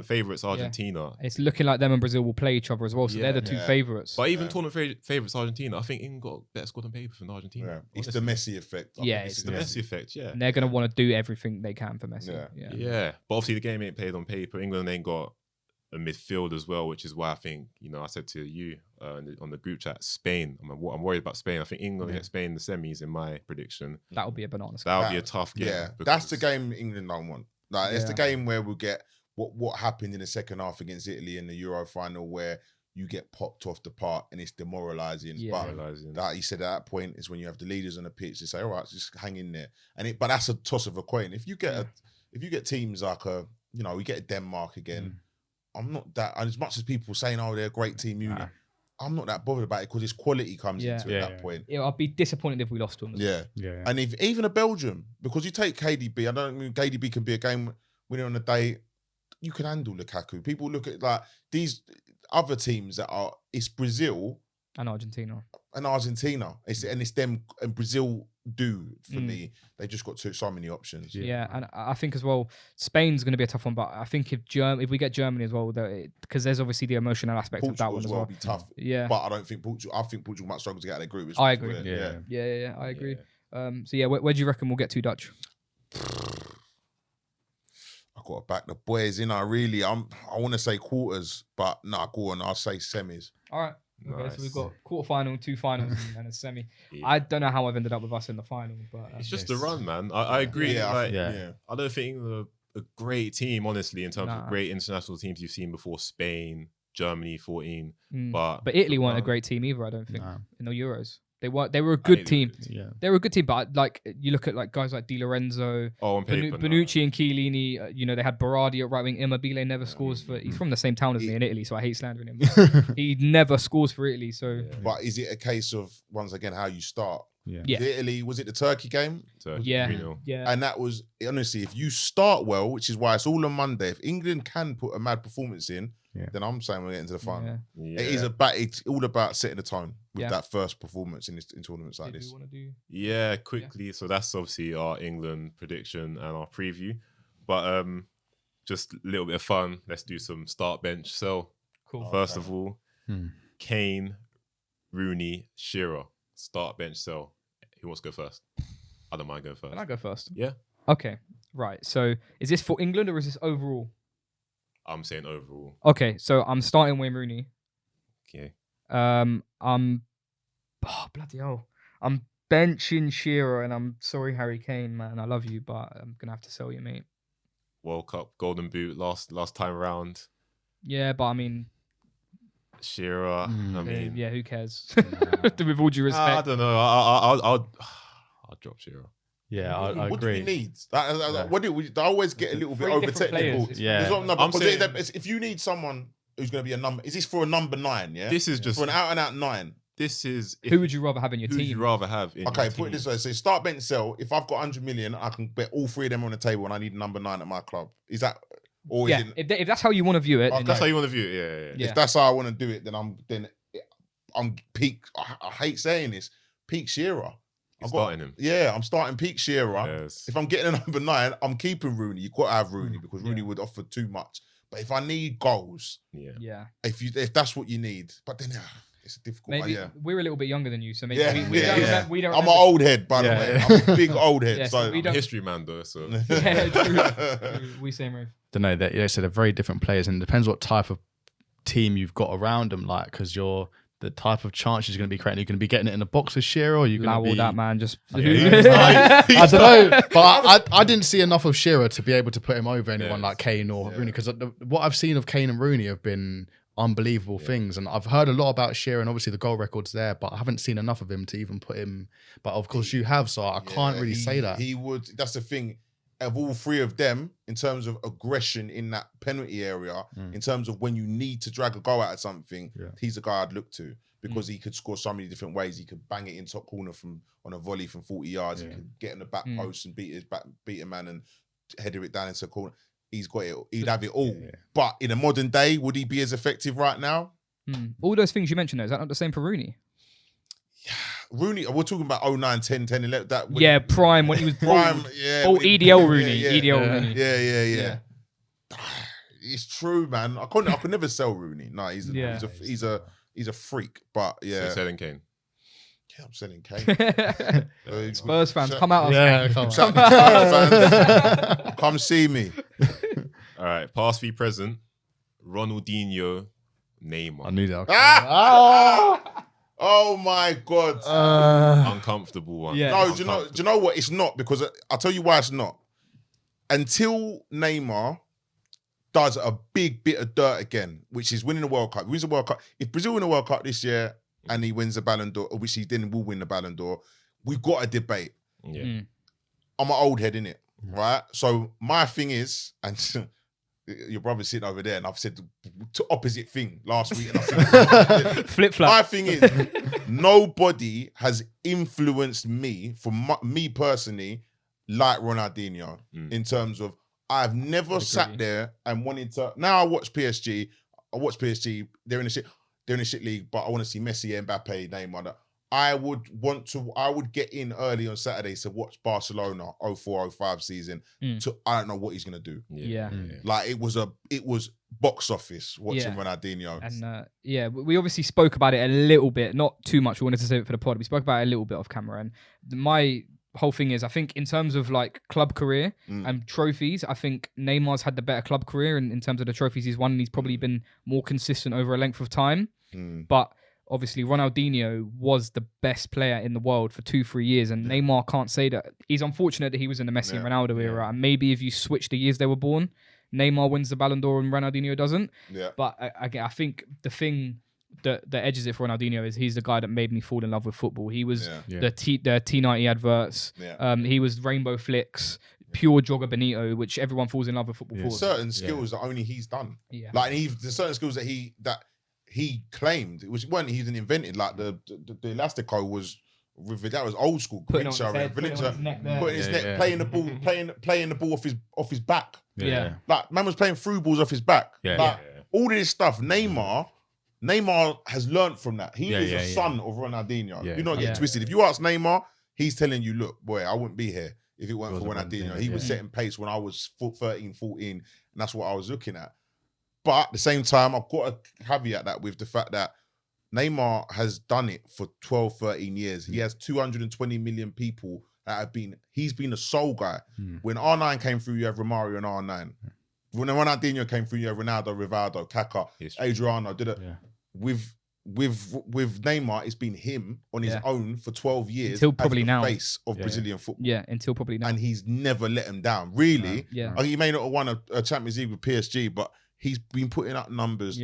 favourites Argentina. Yeah. It's looking like them and Brazil will play each other as well, so they're the 2 favourites. But even tournament favourites Argentina, I think England got a better squad on paper than Argentina. Yeah. It's the Messi effect. It's the Messi effect, yeah. And they're going to want to do everything they can for Messi. Yeah. But obviously the game ain't played on paper. England ain't got a midfield as well, which is why I think, you know, I said to you on the group chat, Spain. I'm worried about Spain. I think England will get Spain in the semis in my prediction. That would be a banana. That would be a tough game. Yeah, that's the game England don't want. Like, it's the game where we'll get what happened in the second half against Italy in the Euro final, where you get popped off the park and it's demoralising. But that, he said at that point is when you have the leaders on the pitch to say, all right, just hang in there. But that's a toss of a coin. If you get teams like we get Denmark again. I'm not that, and as much as people saying, oh, they're a great team unit, I'm not that bothered about it because its quality comes into it at that point. Yeah, I'd be disappointed if we lost to them. Yeah. And if even a Belgium, because you take KDB, I don't mean KDB can be a game winner on the day, you can handle Lukaku. People look at like these other teams that are, it's Brazil and Argentina. It's them, and Brazil do for me. They just got so many options. Yeah, and I think as well, Spain's going to be a tough one. But I think if we get Germany as well, because there's obviously the emotional aspect of that one as well. Be tough. Yeah, but I don't think Portugal. I think Portugal might struggle to get out of their group. I agree. Yeah, I agree. Where do you reckon we'll get to, Dutch? I got to back the boys in. I want to say quarters, but go on. I'll say semis. All right. Okay, nice. So we've got quarterfinal, 2 finals, and a semi. I don't know how I've ended up with us in the final, but it's just a run, man. I agree. I don't think they're a great team, honestly, in terms of great international teams you've seen before. Spain, Germany, 14, but Italy weren't a great team either. I don't think in the Euros. They were a good team. They were a good team, but like you look at like guys like Di Lorenzo, Bonucci and Chiellini. They had Berardi at right wing. Immobile never scores for. He's from the same town as me in Italy, so I hate slandering him. He never scores for Italy. So, but is it a case of once again how you start? Yeah. Italy, was it the Turkey game? Yeah. And that was honestly, if you start well, which is why it's all on Monday. If England can put a mad performance in, then I'm saying we're getting to the final. Yeah. It's all about setting the tone with that first performance in tournaments like this. Yeah, quickly. So that's obviously our England prediction and our preview. But just a little bit of fun. Let's do some start bench. So first of all, Kane, Rooney, Shearer. Start bench sell. Who wants to go first? I don't mind going first. Can I go first? Yeah. Okay. Right. So is this for England or is this overall? I'm saying overall. Okay. So I'm starting Wayne Rooney. Okay. Bloody hell. I'm benching Shearer, and I'm sorry, Harry Kane, man. I love you, but I'm gonna have to sell you, mate. World Cup, Golden Boot, last time around. Yeah, but I mean, Shearer. Yeah, who cares? With all due respect, I don't know. I'll drop Shearer. Yeah, I agree. What do we need? What do we? I always get a little bit over technical. If you need someone who's going to be a number, is this for a number 9? Yeah, this is just for an out and out 9. This is who would you rather have in your team? Who would you rather have? In okay, put it this way: so start bench sell. If I've got 100 million, I can bet all 3 of them on the table, and I need a number 9 at my club. Is that? Or yeah, if that's how you want to view it, okay. That's how you want to view it. Yeah. If that's how I want to do it, then I'm peak. I hate saying this. Peak Shearer. I'm starting him. Yeah, I'm starting peak Shearer. Yes. If I'm getting a number 9, I'm keeping Rooney. You've got to have Rooney because Rooney would offer too much. But if I need goals, if that's what you need, but then it's a difficult one. Yeah, we're a little bit younger than you, so maybe we don't. I'm an old head, by the way. I'm a big old head. Yeah, so we don't... history man, though. So true. We same roof. Don't know that. So they're very different players, and it depends what type of team you've got around them. Like, because the type of chance you're going to be creating? You're going to be getting it in the box with Shearer, or you're going to be that man just. I don't know, but I didn't see enough of Shearer to be able to put him over anyone like Kane or Rooney, because what I've seen of Kane and Rooney have been unbelievable things, and I've heard a lot about Shearer, and obviously the goal record's there, but I haven't seen enough of him to even put him. But of course you have, so I can't really say that. He would. That's the thing. Of all three of them, in terms of aggression in that penalty area, in terms of when you need to drag a goal out of something, he's the guy I'd look to, because he could score so many different ways. He could bang it in top corner on a volley from 40 yards. He could get in the back post and beat a man and header it down into a corner. He's got it. He'd have it all. Yeah. But in a modern day, would he be as effective right now? All those things you mentioned, though, is that not the same for Rooney? Rooney, we're talking about 09, 10, 10, 11. Prime, when he was prime. EDL Rooney. EDL Rooney. Yeah. It's true, man. I could never sell Rooney. No, he's a freak. But yeah. So selling Kane. Yeah, I'm selling Kane. Spurs fans, come out. Come see me. All right, past v present. Ronaldinho, Neymar. I knew that. Oh my God. Uncomfortable one. Yeah. No, do you know what? It's not, because I'll tell you why it's not. Until Neymar does a big bit of dirt again, which is winning the World Cup. He wins the World Cup. If Brazil win the World Cup this year and he wins the Ballon d'Or, which he then will win the Ballon d'Or, we've got a debate. Yeah. I'm an old head, innit? Right? So my thing is, and your brother's sitting over there, and I've said the opposite thing last week. And I said, flip-flop. My thing is, nobody has influenced me, me personally, like Ronaldinho, in terms of I've never sat there and wanted to. Now I watch PSG. They're in a shit league, but I want to see Messi, Mbappe, Neymar. I would get in early on Saturdays to watch Barcelona 04-05 season. I don't know what he's gonna do. Yeah. Like it was box office watching Ronaldinho. And we obviously spoke about it a little bit, not too much. We wanted to save it for the pod. We spoke about it a little bit off camera. And my whole thing is, I think in terms of like club career and trophies, I think Neymar's had the better club career in terms of the trophies he's won, and he's probably been more consistent over a length of time. But obviously, Ronaldinho was the best player in the world for 2-3 years, and Neymar can't say that. He's unfortunate that he was in the Messi and Ronaldo era, and maybe if you switch the years they were born, Neymar wins the Ballon d'Or and Ronaldinho doesn't. Yeah. But I think the thing that edges it for Ronaldinho is he's the guy that made me fall in love with football. He was the T90 adverts. Yeah. He was Rainbow Flicks, pure Jogger Benito, which everyone falls in love with football for. Certain skills that only he's done. Yeah. Like there's certain skills that he claimed, which weren't even invented. Like the Elastico was that was old school. Putting his neck, playing the ball off his back. Yeah. Like man was playing through balls off his back. All of this stuff. Neymar has learned from that. He is a son of Ronaldinho. You're not getting twisted. If you ask Neymar, he's telling you, look, boy, I wouldn't be here if it weren't for Ronaldinho. He was setting pace when I was 13, 14, and that's what I was looking at. But at the same time, I've got to caveat that with the fact that Neymar has done it for 12, 13 years. He has 220 million people that he's been a sole guy. When R9 came through, you have Romario and R9. When Ronaldinho came through, you have Ronaldo, Rivaldo, Kaká, Adriano. With Neymar, it's been him on his own for 12 years. Until probably as the now. Face of Brazilian football. Yeah, until probably now. And he's never let him down. Really. He may not have won a Champions League with PSG, but he's been putting up numbers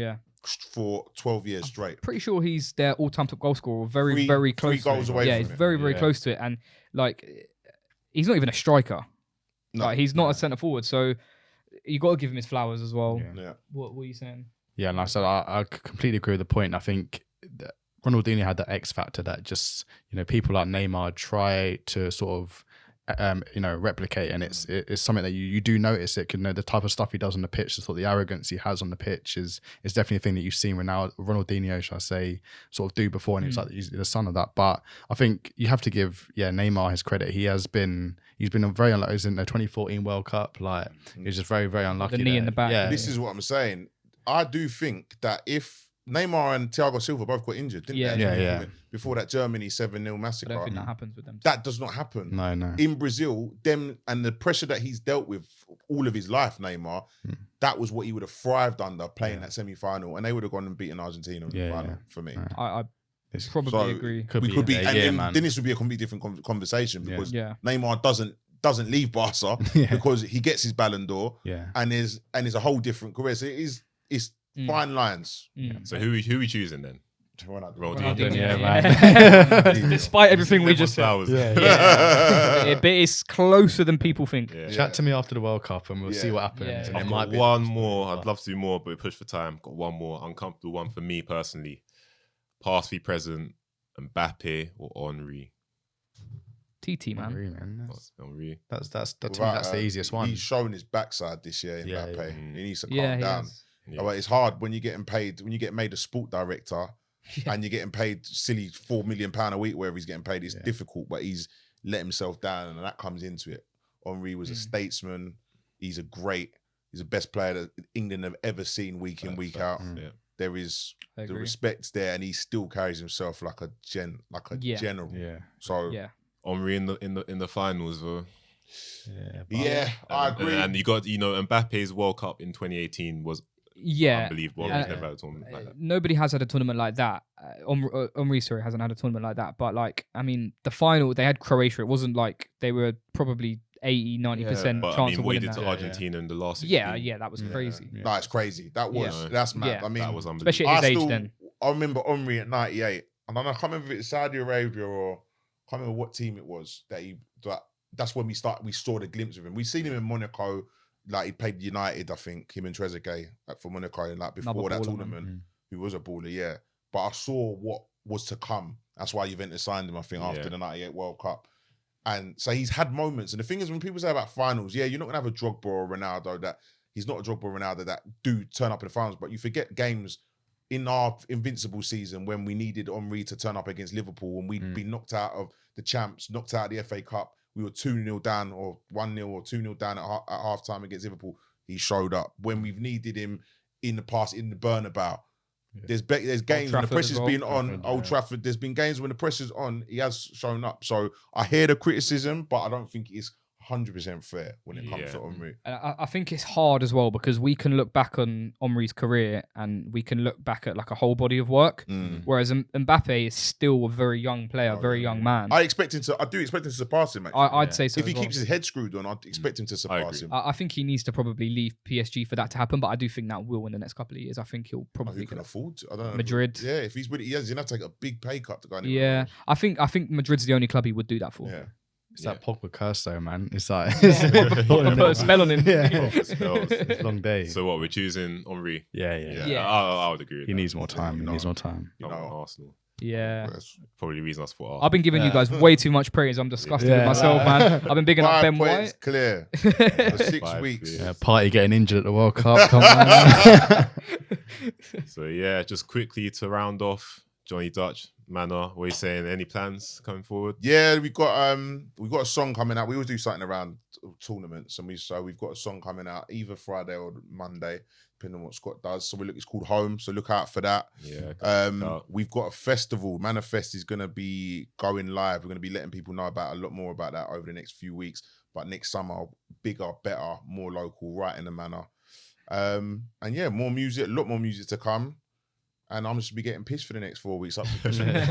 for 12 years straight. Pretty sure he's their all-time top goal scorer. Very close. 3 goals away from he's very close to it. And like, he's not even a striker. No, like, he's not a centre forward. So you got to give him his flowers as well. Yeah. What were you saying? Yeah, and I completely agree with the point. I think that Ronaldinho had that X factor that just, people like Neymar try to sort of replicate, and it's something that you do notice. It can the type of stuff he does on the pitch, the sort of the arrogance he has on the pitch is definitely a thing that you've seen Ronaldinho, shall I say, sort of do before, and he's the son of that. But I think you have to give Neymar his credit. He's been very unlucky. He was in the 2014 World Cup, he was just very unlucky. The knee in the back. Yeah. This is what I'm saying. I do think that if Neymar and Thiago Silva both got injured, didn't they? Yeah. Before that Germany 7-0 I massacre. don't think that happens with them. That does not happen. No. In Brazil, them and the pressure that he's dealt with all of his life, Neymar, that was what he would have thrived under playing that semi-final, and they would have gone and beaten Argentina in the final for me. I probably agree. Then this would be a completely different conversation because Neymar doesn't leave Barca because he gets his Ballon d'Or and is a whole different career. So it's fine lines. So who we choosing then? Ronaldinho, man. Despite everything we just said. But it's closer than people think. Chat to me after the World Cup and we'll see what happens. And I've got one more. I'd love to do more, but we push for time. Got one more uncomfortable one for me personally. Past v present, Mbappe or Henry? TT, man. Henry. That's the easiest one. He's showing his backside this year, Mbappe. He needs to calm down. It's hard when you're getting paid, when you get made a sport director and you're getting paid silly £4 million a week, wherever he's getting paid. It's difficult, but he's let himself down and that comes into it. Henry was a statesman. He's the best player that England have ever seen week in, week out. There is the respect there, and he still carries himself like a general. So Henry in the finals, though. I agree. And you got Mbappe's World Cup in 2018 was unbelievable. He's never had a tournament like that. Nobody has had a tournament like that. Henry, hasn't had a tournament like that. But the final, they had Croatia. It wasn't like they were probably 80-90% chance of winning that. To Argentina in the last 16. That was crazy. No, it's crazy. That's mad. I mean, that was unbelievable. Especially at his age then. I remember Henry at 98, and I can't remember if it's Saudi Arabia or I can't remember what team it was that's when we saw the glimpse of him. We've seen him in Monaco, like he played United, I think, him and Trezeguet for Monaco, and before that tournament, he was a baller, But I saw what was to come. That's why Juventus signed him, I think, after the 98 World Cup. And so he's had moments. And the thing is, when people say about finals, you're not going to have a Drogba or Ronaldo he's not a Drogba or Ronaldo that do turn up in the finals, but you forget games in our invincible season when we needed Henry to turn up against Liverpool, when we'd been knocked out of the champs, knocked out of the FA Cup. We were 2-0 down or 1-0 or 2-0 down at half time against Liverpool. He showed up. When we've needed him in the past, in the Bernabeu, there's games when the pressure's been on. Old Trafford, there's been games when the pressure's on. He has shown up. So I hear the criticism, but I don't think it's 100% fair when it comes to Henry. I think it's hard as well because we can look back on Henry's career and we can look back at like a whole body of work, whereas Mbappe is still a very young player, very young man. I do expect him to surpass him. Actually. I'd say so. If he keeps his head screwed on, I'd expect him to surpass him. I think he needs to probably leave PSG for that to happen, but I do think that will in the next couple of years. I think he'll probably who can afford to. I don't know. Madrid. If he's with, he's going to have to take a big pay cut to go anywhere. Yeah, I think Madrid's the only club he would do that for. Yeah. It's that Pogba curse though, man. It's like put a spell on him. It's a long day. So what, we're choosing Henry? Yeah. I would agree with he that. needs more time. He needs more time. Arsenal. Yeah. That's probably the reason I support Arsenal. I've been giving you guys way too much praise. I'm disgusted with myself, man. I've been bigging up Ben White. Clear. For 6 weeks. Yeah, Party getting injured at the World Cup. Come on. So just quickly to round off, Jonny Dutch, Manor, what are you saying? Any plans coming forward? Yeah, we've got a song coming out. We always do something around tournaments, and we've got a song coming out either Friday or Monday, depending on what Scott does. So it's called Home. So look out for that. Yeah. We've got a festival. Manifest is going to be going live. We're going to be letting people know about a lot more about that over the next few weeks. But next summer, bigger, better, more local, right in the Manor. More music, a lot more music to come. And I'm just be getting pissed for the next 4 weeks up to Christmas.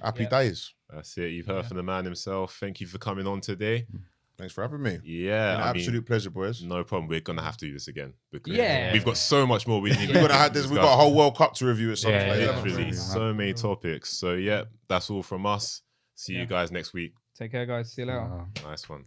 Happy days. That's it. You've heard from the man himself. Thank you for coming on today. Thanks for having me. Yeah. Absolute pleasure, boys. No problem. We're going to have to do this again. We've got so much more we need We've got a whole World Cup to review at some point. Literally. So many topics. So, that's all from us. See you guys next week. Take care, guys. See you later. Nice one.